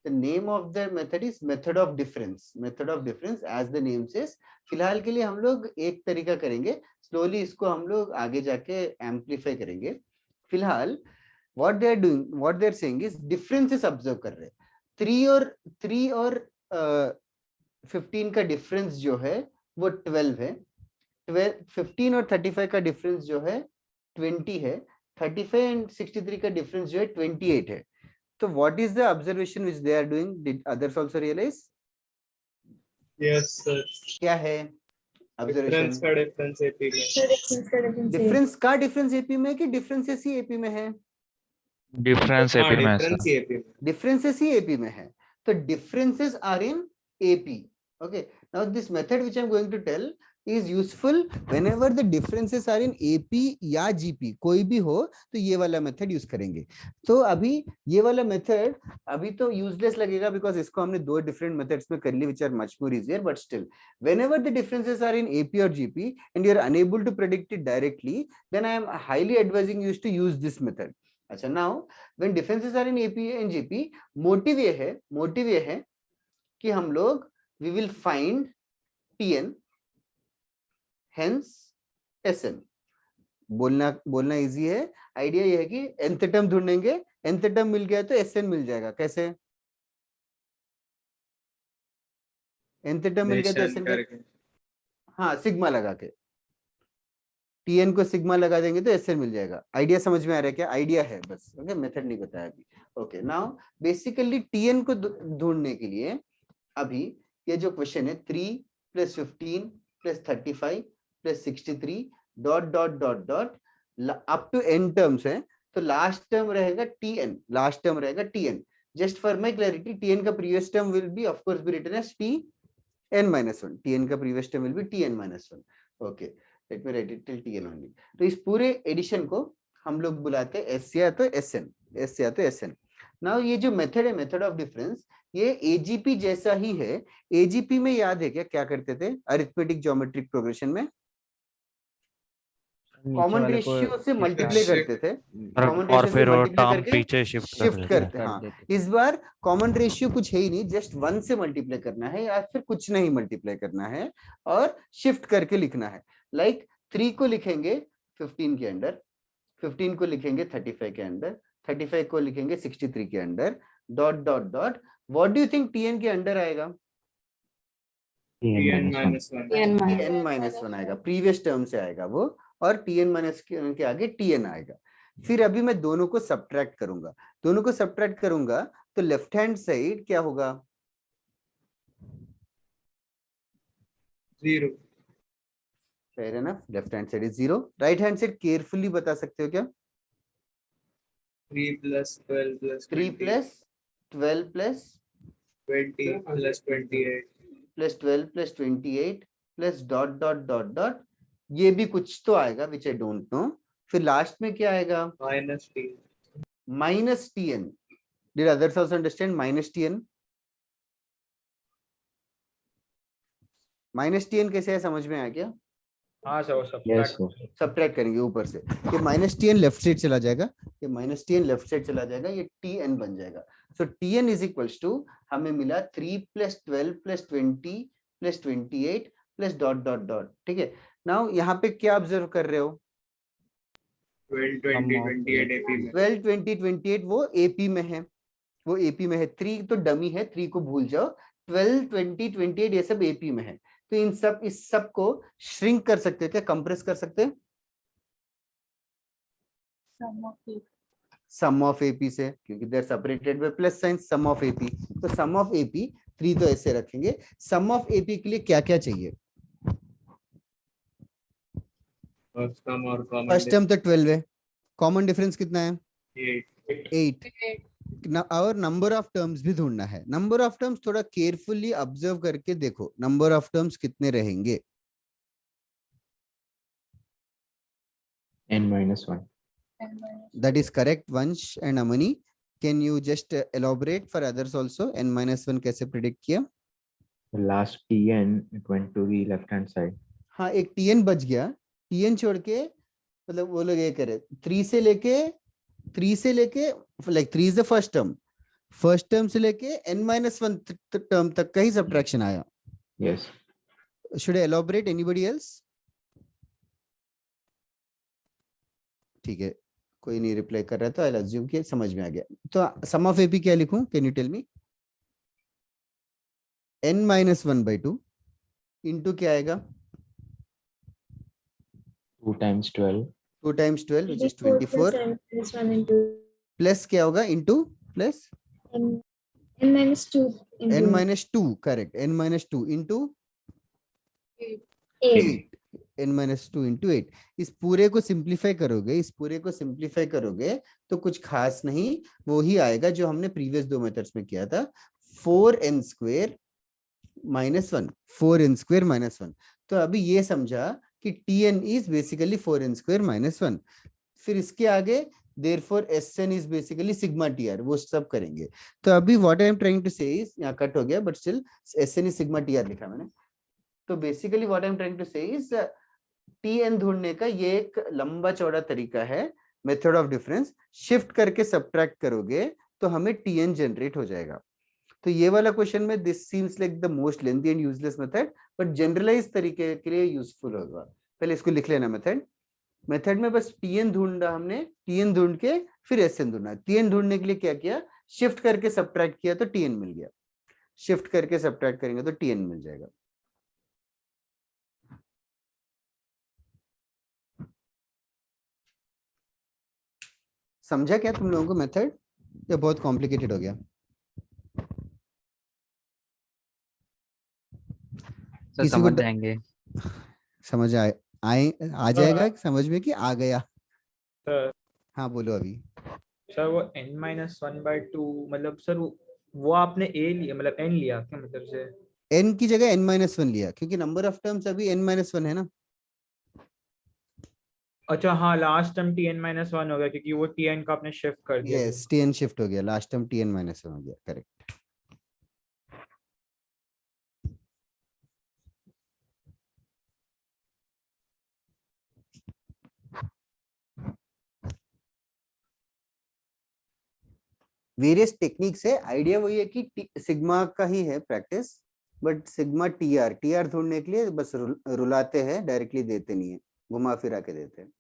The name of the method is method of difference. Method of difference as the name says. फिलहाल के लिए हम लोग एक तरीका करेंगे, slowly इसको हम लोग आगे जाके amplify करेंगे। फिलहाल what they are doing, what they are saying is differences observe कर रहे हैं। 3 और 15 का डिफरेंस जो है वो 12 है। 15 और 35 का डिफरेंस जो है 20 है। 35 एंड 63 का डिफरेंस जो है 28 है। तो what is the observation which they are doing? Did others also realise? Yes sir. क्या है ऑब्जर्वेशन? डिफरेंस का डिफरेंस एपी में। डिफरेंस का डिफरेंस एपी में कि डिफरेंसेस ही एपी में है? डिफरेंस हाँ, एपी में डिफरेंस ही एपी में। डिफरेंसेस ही एपी में है। तो differences are in AP. Okay, now this method which I am going to tell is useful whenever the differences are in AP या GP, कोई भी हो तो ये वाला मेथड यूज करेंगे। तो अभी ये वाला मेथड अभी तो यूजलेस लगेगा बिकॉज इसको हमने दो डिफरेंट मेथड्स में कर ली which are much more easier, but still whenever the differences are in AP or GP and you are unable to predict it directly, then I am highly advising you to use this method. अच्छा, now when differences are in AP and GP, motive ये है कि हम लोग we will find Tn hence Sn। बोलना easy है। Idea ये है कि nth टर्म ढूंढेंगे, nth टर्म मिल गया तो Sn मिल जाएगा। कैसे? nth टर्म मिल गया तो Sn हाँ सिग्मा लगा के Tn को सिग्मा लगा देंगे तो Sn मिल जाएगा। आइडिया समझ में आ रहा है क्या? आइडिया है बस, ओके, मेथड नहीं बताया अभी। ओके नाउ बेसिकली Tn को ढूंढने के लिए अभी ये जो क्वेश्चन है 3 + 15 + 35 + 63 dot dot dot dot up to n terms है, तो लास्ट टर्म रहेगा Tn, लास्ट टर्म रहेगा Tn। Just for my clarity Tn का previous term will be of course be written as Tn-1। Tn का previous term will be Tn-1। Okay let me write it till Tn only. तो इस पूरे addition को हम लोग बुलाते हैं S या तो Sn। नाउ ये जो मेथड है, मेथड ऑफ डिफरेंस, ये AGP जैसा ही है। AGP में याद है क्या करते थे? अरिथमेटिक ज्योमेट्रिक प्रोग्रेशन में कॉमन रेशियो से मल्टीप्लाई करते थे, और फिर वो टर्म पीछे शिफ्ट करते। हाँ, इस बार कॉमन रेशियो कुछ है ही नहीं, जस्ट 1 से मल्टीप्लाई करना है या फिर कुछ नहीं मल्टीप्लाई करना है और शिफ्ट करके लिखना है। लाइक 3 को लिखेंगे 15 के अंदर, 15 को लिखेंगे 35 के अंदर, 35 को लिखेंगे 63 के अंदर, dot dot dot. What do you think Tn के अंदर आएगा? Tn-1 आएगा, प्रीवियस टर्म से आएगा वो, और Tn- के आगे Tn आएगा। फिर अभी मैं दोनों को सब्ट्रैक्ट करूंगा, तो लेफ्ट हैंड साइड क्या होगा? 0। Fair enough, left hand side is 0। Right hand side carefully बता सकते हो क्या? 3 + 12 + 3 + 12 + 20 + 28 + 12 + 28 + डॉट डॉट डॉट डॉट, ये भी कुछ तो आएगा विच आई डोंट नो। फिर लास्ट में क्या आएगा? -Tn। Did others also understand -Tn? -Tn कैसे है, समझ में आया क्या? हाँ सर, सब्ट्रैक्ट करेंगे ऊपर से। ये -Tn लेफ्ट साइड चला जाएगा, ये -Tn लेफ्ट साइड चला जाएगा, ये Tn बन जाएगा। सो Tn इज इक्वल्स टू हमें मिला 3 + 12 + 20 + 28 + डॉट डॉट डॉट। ठीक है, नाउ यहाँ पे क्या ऑब्जर्व कर रहे हो? 12 20 28 एपी में। 12 20 28 वो AP में है, 3 तो डमी है, 3 को भूल जाओ। 12 20 28 ये सब AP में है। तो इस सब को श्रिंक कर सकते हैं क्या, कंप्रेस कर सकते हैं? सम ऑफ AP से, क्योंकि they are separated by plus sign, sum of AP। तो सम ऑफ AP 3 तो ऐसे रखेंगे। सम ऑफ AP के लिए क्या क्या चाहिए? फर्स्ट टर्म तो 12 है, कॉमन डिफरेंस कितना है? 8। 8. और नंबर ऑफ टर्म्स भी ढूंढना है। नंबर ऑफ टर्म्स थोड़ा केयरफुली ऑब्जर्व करके देखो, नंबर ऑफ टर्म्स कितने रहेंगे? n-1. That is correct, Vansh and Amani. Can you just elaborate for others also? n-1 कैसे predict किया? The last tn it went to the left hand side. हाँ, एक tn बच गया। tn छोड़ के मतलब वो लोग ये करे 3 से लेके like 3 is the first term, first term से लेके n-1 टर्म तक का ही सब्ट्रैक्शन आया। Yes. Should I elaborate? Anybody else? ठीक है, कोई नहीं रिप्लाई कर रहा, तो आई अज्यूम कि समझ में आ गया। तो सम ऑफ एपी क्या लिखूं? Can you tell me? n-1/2 into क्या आएगा? 2 times 12. 2 times 12 which is 24 plus 24 n minus 1 into plus क्या होगा? Into plus n minus 2 into n-2, correct, n-2 into 8. 8, n-2 into 8। इस पूरे को सिंप्लीफाई करोगे तो कुछ खास नहीं, वो ही आएगा जो हमने प्रीवियस 2 मेथड्स में किया था, 4n² -1, 4n² -1। तो अभी ये समझा कि tn इज बेसिकली 4n² -1। फिर इसके आगे therefore Sn is basically sigma tr, वो सब करेंगे। तो अभी what I am trying to say is, यहाँ कट हो गया but still Sn is sigma tr लिखा मैंने। तो basically what I am trying to say is tn ढूंढने का ये एक लंबा चौड़ा तरीका है, मेथड ऑफ डिफरेंस। शिफ्ट करके सब्ट्रैक्ट करोगे तो हमें tn जनरेट हो जाएगा। तो ये वाला क्वेश्चन में this seems like the most lengthy and useless method, but generalise तरीके के लिए यूजफुल होगा। पहले इसको लिख लेना मेथड में बस tn ढूंढा हमने, tn ढूंढ के फिर Sn ढूंढना। tn ढूंढने के लिए क्या किया? शिफ्ट करके सब्ट्रैक्ट किया तो tn मिल गया, शिफ्ट करके सब्ट्रैक्ट करेंगे तो tn मिल जाएगा। समझा क्या तुम लोगों को मेथड, या बहुत कॉम्प्लिकेटेड हो गया? सर किसी को समझ जाएंगे। समझ आ जाएगा समझ में कि आ गया? सर हाँ बोलो अभी। सर वो n-1/2 मतलब सर वो आपने a लिया मतलब n लिया क्या मतलब से? n की जगह n-1 लिया क्योंकि नंबर ऑफ टर्म्स अभी n-1 है ना। अच्छा हाँ, लास्ट टर्म tn-1 हो गया क्योंकि वो tn का आपने शिफ्ट कर दिया। यस, tn शिफ्ट हो गया, लास्ट टर्म tn-1 हो गया, करेक्ट। वेरियस टेक्निक्स है, आइडिया वही है कि सिग्मा का ही है प्रैक्टिस, बट सिग्मा टीआर ढूंढने के लिए बस रुलाते हैं, डायरेक्टली देते नहीं है, घुमा फिरा के देते हैं।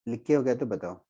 लिख के हो गया तो बताओ।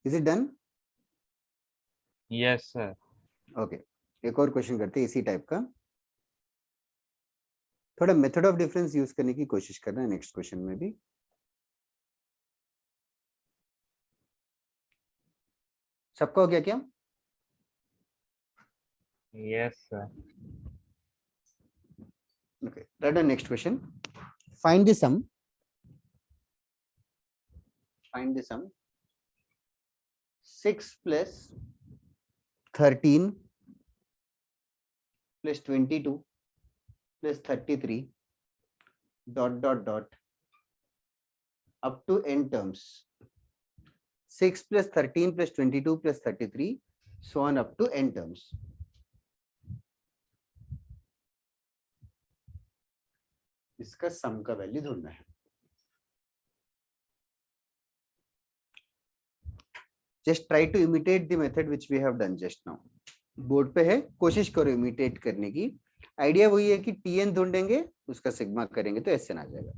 Is it done? Yes, sir. Okay, एक और क्वेश्चन करते हैं इसी टाइप का। थोड़ा मेथड ऑफ डिफरेंस यूज करने की कोशिश करना है नेक्स्ट क्वेश्चन में भी। सबका हो गया क्या? Yes, sir. Okay, write down next question. Find the sum. Find the sum. 6 plus 13 plus 22 plus 33 dot dot dot up to n terms. 6 plus 13 plus 22 plus 33 so on up to n terms. इसका सम का value ढूंढना है। Just try to imitate the method which we have done just now. Board पे है, कोशिश करो imitate करने की। आइडिया वही है कि tn ढूंढेंगे, उसका सिग्मा करेंगे तो SN आ जाएगा।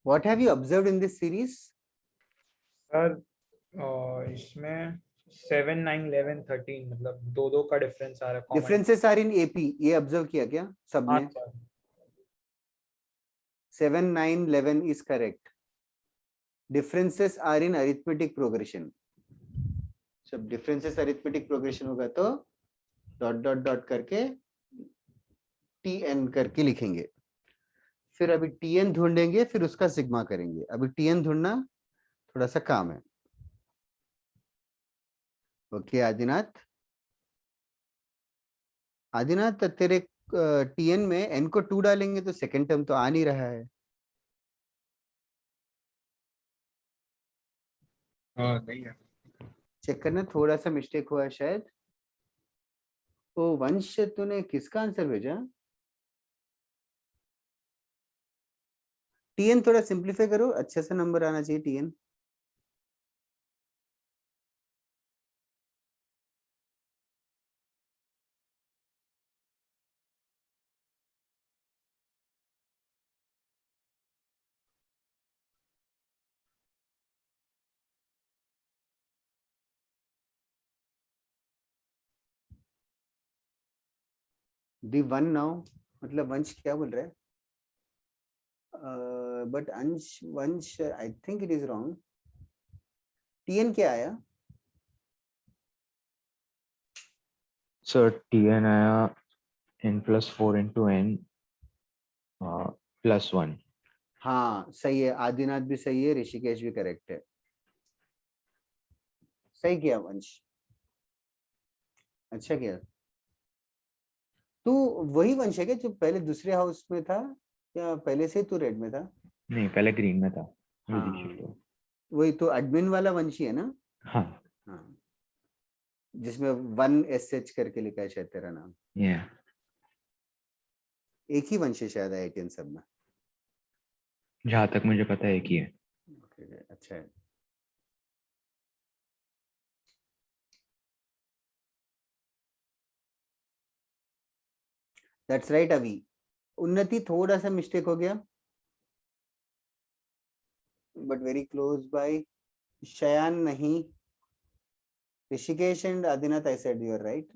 What have you observed in this series? Sir इसमें 7 9 11 13 मतलब दो दो का डिफरेंस आ रहा है common। Differences are in AP. ये ऑब्जर्व किया क्या सब हाँ ने? Sir 7 9 11 is correct. Differences are in arithmetic progression. जब differences arithmetic progression होगा तो डॉट डॉट डॉट करके tn करके लिखेंगे। फिर अभी tn ढूंढेंगे, फिर उसका सिग्मा करेंगे। अभी tn ढूंढना थोड़ा सा काम है। ओके आदिनाथ, आदिनाथ तेरे tn में n को 2 डालेंगे तो सेकेंड टर्म तो आ नहीं रहा है। हाँ नहीं है। चेक करना, थोड़ा सा मिस्टेक हुआ है शायद। ओ वंश, तूने किसका आंसर भेजा? tn थोड़ा सिंप्लीफाई करो, अच्छे से नंबर आना चाहिए tn। दी वन नाउ, मतलब वंश क्या बोल रहा है? बट अंश वंश आई think it is wrong. tn क्या आया? Sir, Tn आया n+4 into n +1. हाँ सही है, आदिनाथ भी सही है, ऋषिकेश भी करेक्ट है। सही किया वंश, अच्छा किया। तू वही वंश है क्या जो पहले दूसरे हाउस में था, या पहले से तू रेड में था? नहीं, पहले ग्रीन में था। हाँ वही तो एडमिन वाला वंशी है ना? हाँ। हाँ, जिसमें 1SH करके लिखा है शायद तेरा नाम। एक ही वंश है शायद IITN सब में। जहाँ तक मुझे पता है एक ही है। अच्छा है। दैट्स राइट अभी। उन्नति थोड़ा सा मिस्टेक हो गया, but very close by. Shayan नहीं, Rishikesh and Adinath I said you are right.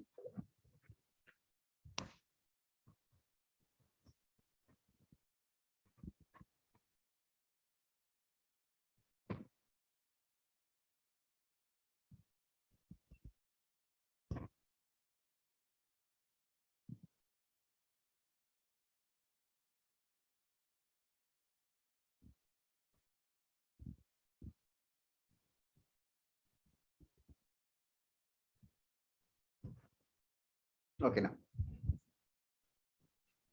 Okay ना,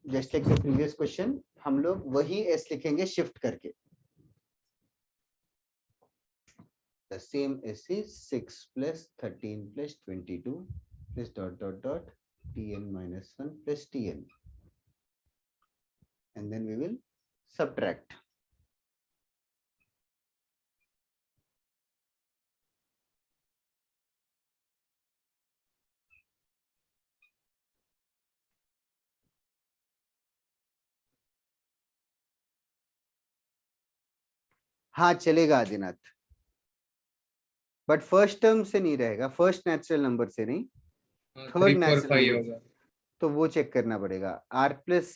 just like the previous question हम लोग वही एस लिखेंगे शिफ्ट करके. The same S is 6 plus 13 plus 22 plus dot dot dot Tn minus 1 plus Tn. And then we will subtract. हाँ चलेगा Adinath, but first term से नहीं रहेगा, फर्स्ट नेचुरल नंबर से नहीं, थर्ड 3 4 नेचुरल 5 नंबर, होगा. तो वो चेक करना पड़ेगा. r plus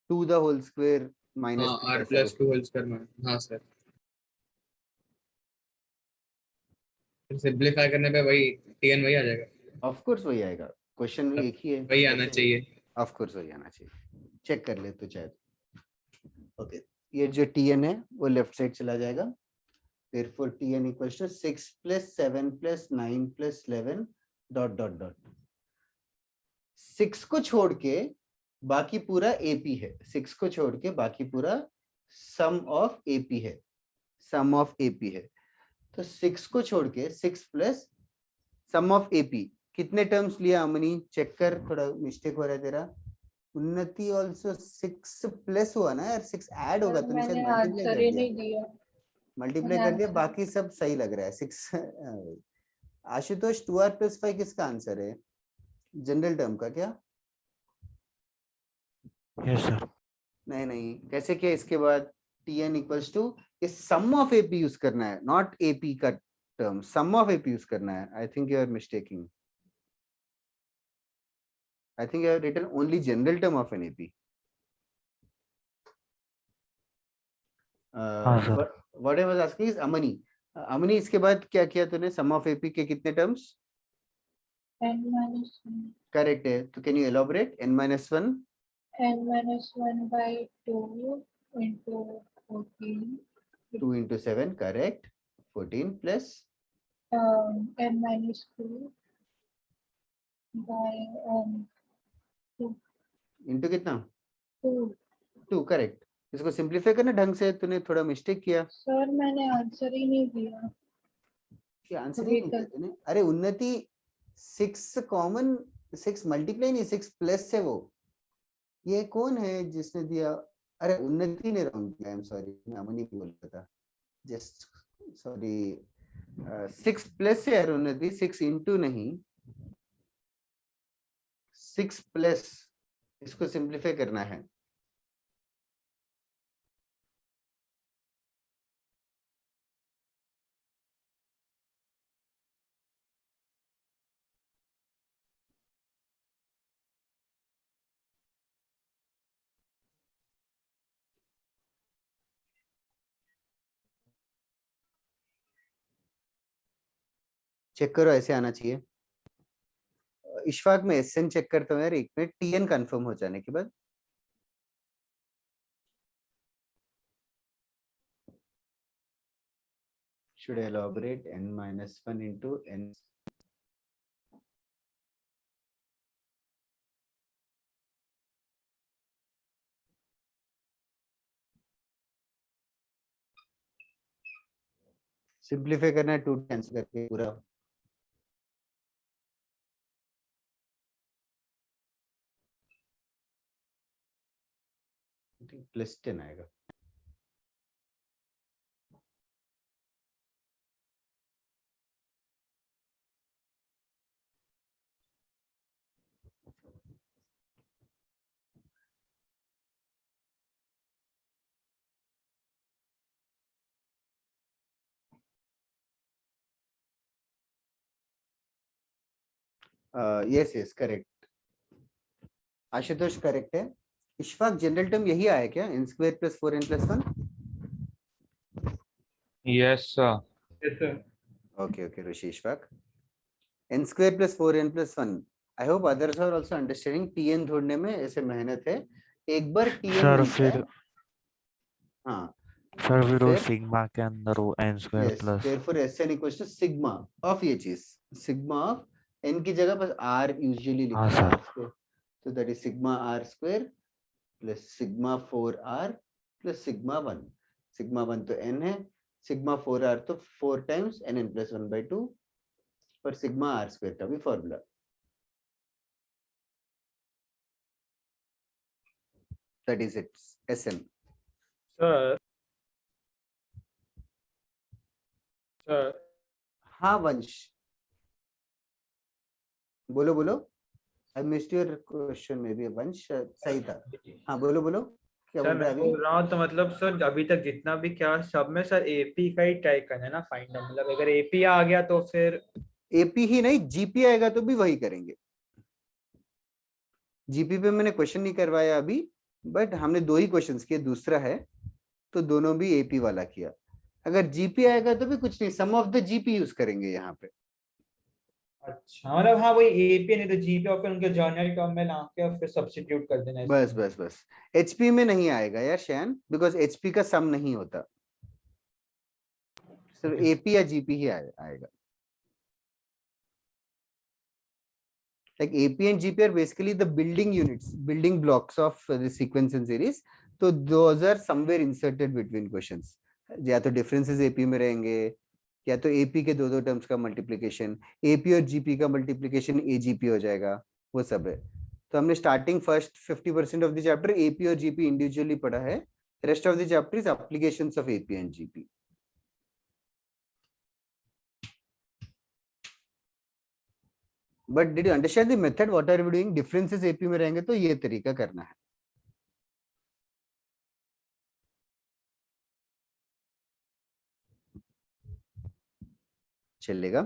2 the whole square minus हाँ, r plus 2 whole square में. हाँ सर, सिंपलीफाई करने पे वही tn वही आ जाएगा. ऑफ कोर्स वही आएगा, क्वेश्चन भी एक ही है, वही आना चाहिए. ऑफ कोर्स वही आना चाहिए, चेक कर ले तो चाहे. ओके, ये जो tn है वो लेफ्ट साइड चला जाएगा. Therefore Tn equals to 6 plus 7 plus 9 plus 11 dot dot dot. 6 को छोड़ के बाकी पूरा AP है. 6 को छोड़ के बाकी पूरा sum of AP है. sum of AP है. तो 6 को छोड़ के 6 plus sum of AP कितने टर्म्स लिया अमनी, चेक कर, थोड़ा मिस्टेक हो रहा है तेरा. उन्नति ऑल्सो 6 प्लस हुआ ना यार, 6 ऐड होगा, तूने शायद मल्टीप्लाई कर दिया, बाकी सब सही लग रहा है. 6 आशुतोष 2r plus 5 किसका आंसर है, जनरल टर्म का क्या? Yes sir. नहीं नहीं, कैसे किया इसके बाद? Tn equals to इस सम ऑफ AP यूज करना है, नॉट AP का term, sum of AP use करना है. I think you are mistaking. I think you have written only general term of an AP. What I was asking is Amani. Amani, इसके बाद क्या किया तूने? Sum of AP के कितने terms? n-1. Correct है. तो can you elaborate? n-1? n-1 by 2 into 14. 2 into 7, correct. 14 plus? n-2 by 2. Into कितना? 2. करेक्ट. इसको सिंप्लीफाई करना ढंग से, तूने थोड़ा मिस्टेक किया. सर मैंने आंसर ही नहीं दिया. क्या आंसर ही नहीं दिया तूने? अरे उन्नति 6 कॉमन, 6 मल्टीप्लाई नहीं, 6 प्लस है वो. ये कौन है जिसने दिया? अरे उन्नति ने रॉन्ग किया. आई एम सॉरी, मैं अमनी बोल रहा था. Just sorry. 6 प्लस है यार उन्नति, 6 इंटू नहीं, 6 प्लस. इसको सिंप्लीफाई करना है. चेक करो, ऐसे आना चाहिए. इशफाक में एसएन चेक करता हूँ यार, एक मिनट. टीएन कंफर्म हो जाने के बाद should I elaborate n-1 into n? Simplify करना है 2 कैंसिल करके पूरा. +10 आएगा. Yes yes correct. Ashutosh correct है. इशफाक जनरल टर्म यही आया क्या, n square plus 4n plus 1? Yes sir. Yes sir. Okay, okay, Rishi Ishfaq. n square plus 4n plus 1. I hope others are also understanding. Tn ढूंढने में ऐसे मेहनत है. एक बार Tn सर फिर, हाँ सर फिर वो सिग्मा के अंदर वो n square yes, plus. therefore Sn equals to sigma of ये चीज, sigma of n की जगह बस r यूजुअली लिखते हाँ, हैं सर। r स्क्वायर, तो that is sigma r square plus sigma 4r plus sigma 1। Sigma 1 तो n है, सिग्मा 4r तो 4 टाइम्स nn प्लस 1/2 पर सिग्मा r स्क्वायर का भी formula. That is it Sn। Sir sir हाँ वंश, बोलो बोलो। I missed your question, may be वंश सही था। हाँ बोलो बोलो, क्या सर बोल रहे मैं हैं अभी? बोल रहा हूँ तो मतलब सर अभी तक जितना भी क्या सब में सर एपी का ही ट्राई करना है ना फाइंड आउट, मतलब अगर एपी आ गया तो फिर एपी ही नहीं, जीपी आएगा तो भी वही करेंगे। जीपी पे मैंने क्वेश्चन नहीं करवाया अभी, बट हमने 2 ही क्वेश्चंस किए, दूसरा है तो दोनों भी एपी वाला किया। अगर जीपी आएगा तो भी कुछ नहीं, सम ऑफ द जीपी यूज करेंगे यहाँ पे। अच्छा मतलब हाँ वही एपी नहीं तो जीपी और फिर उनके जर्नल टर्म में ला के और फिर सब्स्टिट्यूट कर देना बस इसमें। बस बस, एचपी में नहीं आएगा यार शैन, बिकॉज एचपी का सम नहीं होता, सिर्फ एपी या जीपी ही आएगा। Like AP and GP are basically the building units, building blocks of the sequence and series. So those are somewhere inserted between questions. या तो differences AP में रहेंगे, या तो AP के 2 टर्म्स का मल्टीप्लिकेशन, AP और GP का मल्टीप्लिकेशन AGP हो जाएगा, वो सब है। तो हमने starting first 50% of the chapter AP और GP इंडिविजुअली पढ़ा है, rest of the chapter is applications of AP and GP। But did you understand the method? What are we doing? Differences AP में रहेंगे तो ये तरीका करना है। चलेगा?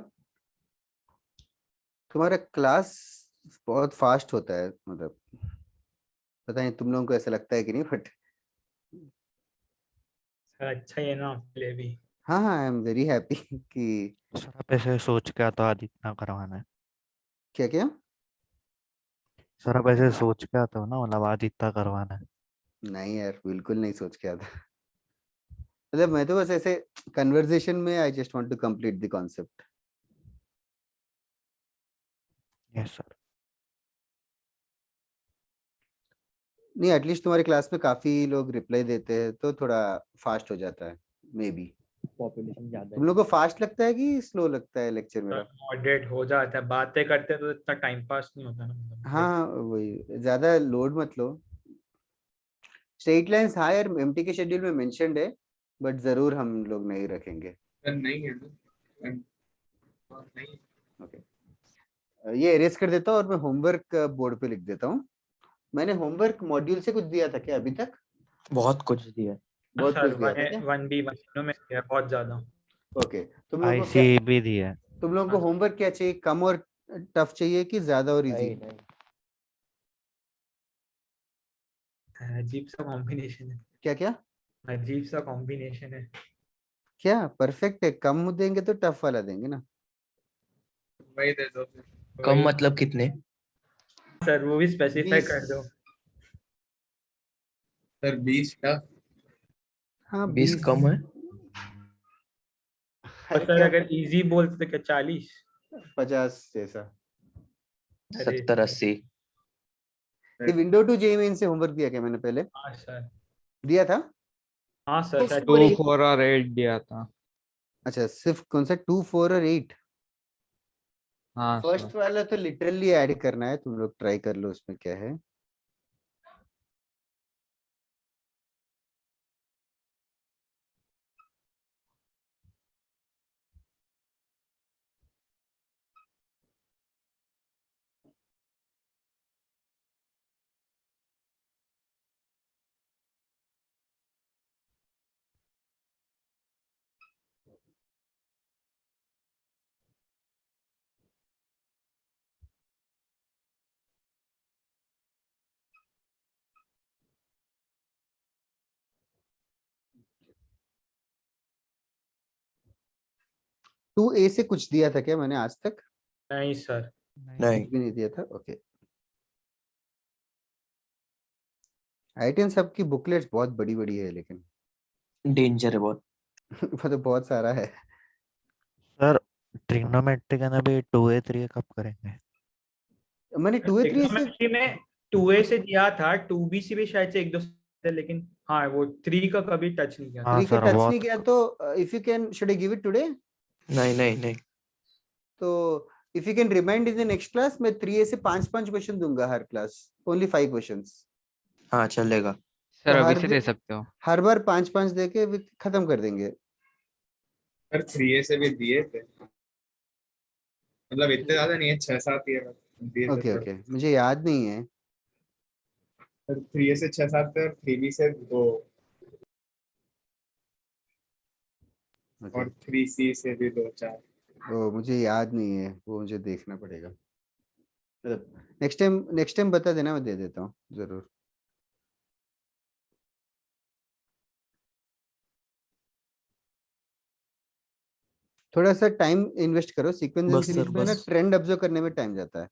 तुम्हारा क्लास बहुत फास्ट होता है, मतलब पता नहीं तुम लोगों को ऐसा लगता है कि नहीं, बट सर अच्छा ही है ना आपके लिए भी। हाँ हाँ, आई एम वेरी हैप्पी कि सर आप ऐसे सोच के आता आज इतना करवाना है। क्या क्या? सर आप ऐसे सोच के आते हो ना, मतलब आज इतना करवाना है। नहीं यार, बिल्कुल नहीं सोच के आता। मतलब मैं तो बस ऐसे कन्वर्सेशन में I just want to complete the concept. Yes sir. नहीं, एटलीस्ट तुम्हारी क्लास में काफी लोग रिप्लाई देते हैं तो थोड़ा फास्ट हो जाता है, मे बी। पॉपुलेशन ज्यादा तुम लोग को फास्ट लगता है कि स्लो लगता है लेक्चर मेरा? मॉडरेट हो जाता है, बातें करते हैं तो इतना टाइम पास नहीं होता ना मतलब। हाँ वही, ज्यादा लोड मत लो। स्ट्रेट लाइंस हाँ यार एमटी के शेड्यूल में मेंशन्ड है, बट जरूर हम लोग नहीं रखेंगे। सर नहीं है ना, नहीं। ओके, ये एरेज कर देता हूँ और मैं होमवर्क बोर्ड पे लिख देता हूँ। मैंने होमवर्क मॉड्यूल से कुछ दिया था क्या अभी तक? बहुत कुछ दिया। बहुत कुछ सर दिया था क्या? 1B में है बहुत ज्यादा। ओके, तुम लोगों को क्या, आईसी भी दी है। तुम लोगों को होमवर्क क्या चाहिए, कम और टफ चाहिए कि ज्यादा और इजी? अजीब सा कॉम्बिनेशन है। क्या क्या? अजीब सा कॉम्बिनेशन है। क्या परफेक्ट है? कम देंगे तो टफ वाला देंगे ना। वही दे दो फिर। कम मतलब कितने? सर वो भी स्पेसिफाई 20। कर दो। Sir 20 tough. हाँ 20 कम है। और सर अगर इजी बोलते तो क्या 40? 50 जैसा। 70-80। ये विंडो टू जेई मेन से होमवर्क दिया क्या मैंने पहले? हाँ सर। दिया था? हाँ सर 2, 4 और 8 दिया था। अच्छा, सिर्फ कौन सा 2, 4 और 8? हाँ फर्स्ट सर। वाला तो लिटरली ऐड करना है, तुम लोग ट्राई कर लो उसमें क्या है। टू ए से कुछ दिया था क्या मैंने आज तक? नहीं सर। नहीं। कुछ भी नहीं दिया था। ओके, आई10 सब की बुकलेट्स बहुत बड़ी बड़ी है, लेकिन डेंजर है बहुत। वो तो बहुत सारा है। सर ट्रिग्नोमेट्री का ना भी 2a 3a कब करेंगे? मैंने 2a 3a से ट्रिग्नोमेट्री में 2a से दिया था, 2b से भी शायद से एक दो थे, लेकिन हाँ वो 3 का कभी टच नहीं किया था। हाँ 3 का सर टच बहुत नहीं किया तो if you can should I give it today? नहीं नहीं नहीं तो if you can remind in the next class, मैं 3a से 5 क्वेश्चन दूंगा हर क्लास, ओनली 5 क्वेश्चंस। हाँ चलेगा। सर तो अभी हर से दे सकते हो। हर बार 5 दे के खत्म कर देंगे। सर 3A से भी दिए थे, मतलब इतने ज्यादा नहीं है, 6-7 ही है दिए थे ओके थोड़े। ओके, मुझे याद नहीं है। सर 3A से 6-7 थे और 3B से 2 ओके और 3C से भी 2-4। ओ मुझे याद नहीं है, वो मुझे देखना पड़ेगा। नेक्स्ट टाइम बता देना, मैं दे देता हूँ जरूर। थोड़ा सा टाइम इन्वेस्ट करो, सीक्वेंस एंड बस सीरीज सर में ना बस। ट्रेंड ऑब्जर्व करने में टाइम जाता है।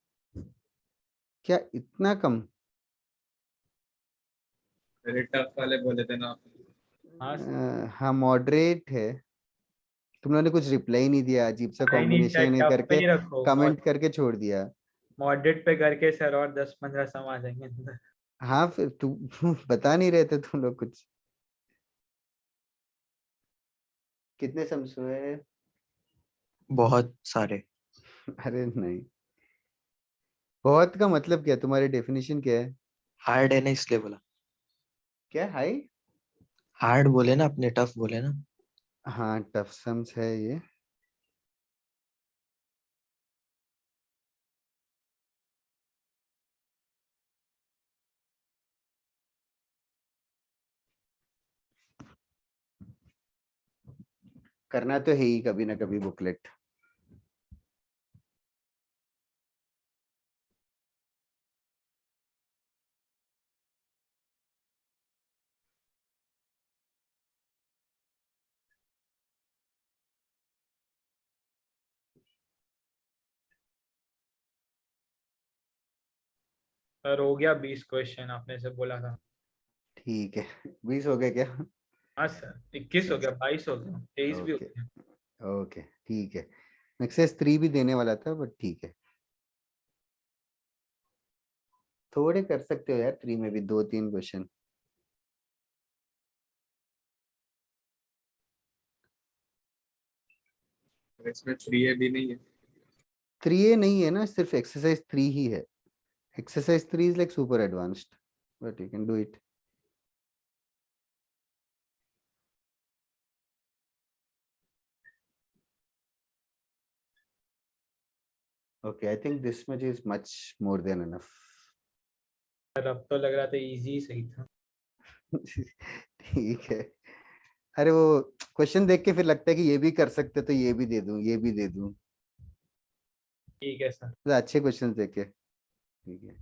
क्या इतना कम? मेरे टफ वाले बोले थे ना आपने। हाँ मॉडरेट है। तुम लोगों ने कुछ रिप्लाई नहीं दिया, अजीब सा नहीं नहीं सर, कॉम्बिनेशन टफ पे करके ही रखो, कमेंट करके छोड़ दिया। मॉडरेट पे करके सर और 10-15 सम आ जाएंगे अंदर। हाँ फिर तू बता नहीं रहे थे तुम लोग कुछ। कितने सम्स हुए? बहुत सारे। अरे नहीं, बहुत का मतलब क्या, तुम्हारी डेफिनेशन क्या है? हार्ड है ना इसलिए बोला। क्या हाई? हार्ड बोले ना अपने, टफ बोले ना। हाँ टफ सम्स है ये। करना तो है ही कभी ना कभी बुकलेट। सर हो गया 20 क्वेश्चन आपने से बोला था। ठीक है 20 हो गए क्या? हाँ सर 21 हो गया, 22 हो गया, 23 भी हो ओके गया। ओके ठीक है। एक्सरसाइज 3 भी देने वाला था बट ठीक है, थोड़े कर सकते हो यार 3 में भी 2-3 क्वेश्चन। इसमें 3A भी नहीं है। 3A नहीं है ना, सिर्फ एक्सरसाइज 3 ही है। Exercise 3 is like super advanced but you can do it. Okay, I think this much is much more than enough. Sir अब तो लग रहा था इजी सही था। ठीक है। अरे वो क्वेश्चन देख के फिर लगता है कि ये भी कर सकते, तो ये भी दे दूं, ये भी दे दूं। ठीक है सर। तो अच्छे क्वेश्चन देख के ठीक है।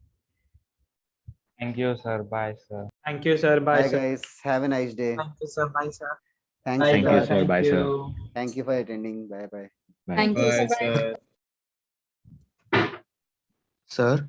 Thank you sir, bye sir. Thank you sir, bye Bye sir. guys, have a nice day. Thank you sir, bye sir. Thanks Bye a sir, lot. thank you. Thank you for attending. Bye bye. Thank you, bye sir. Sir. Sir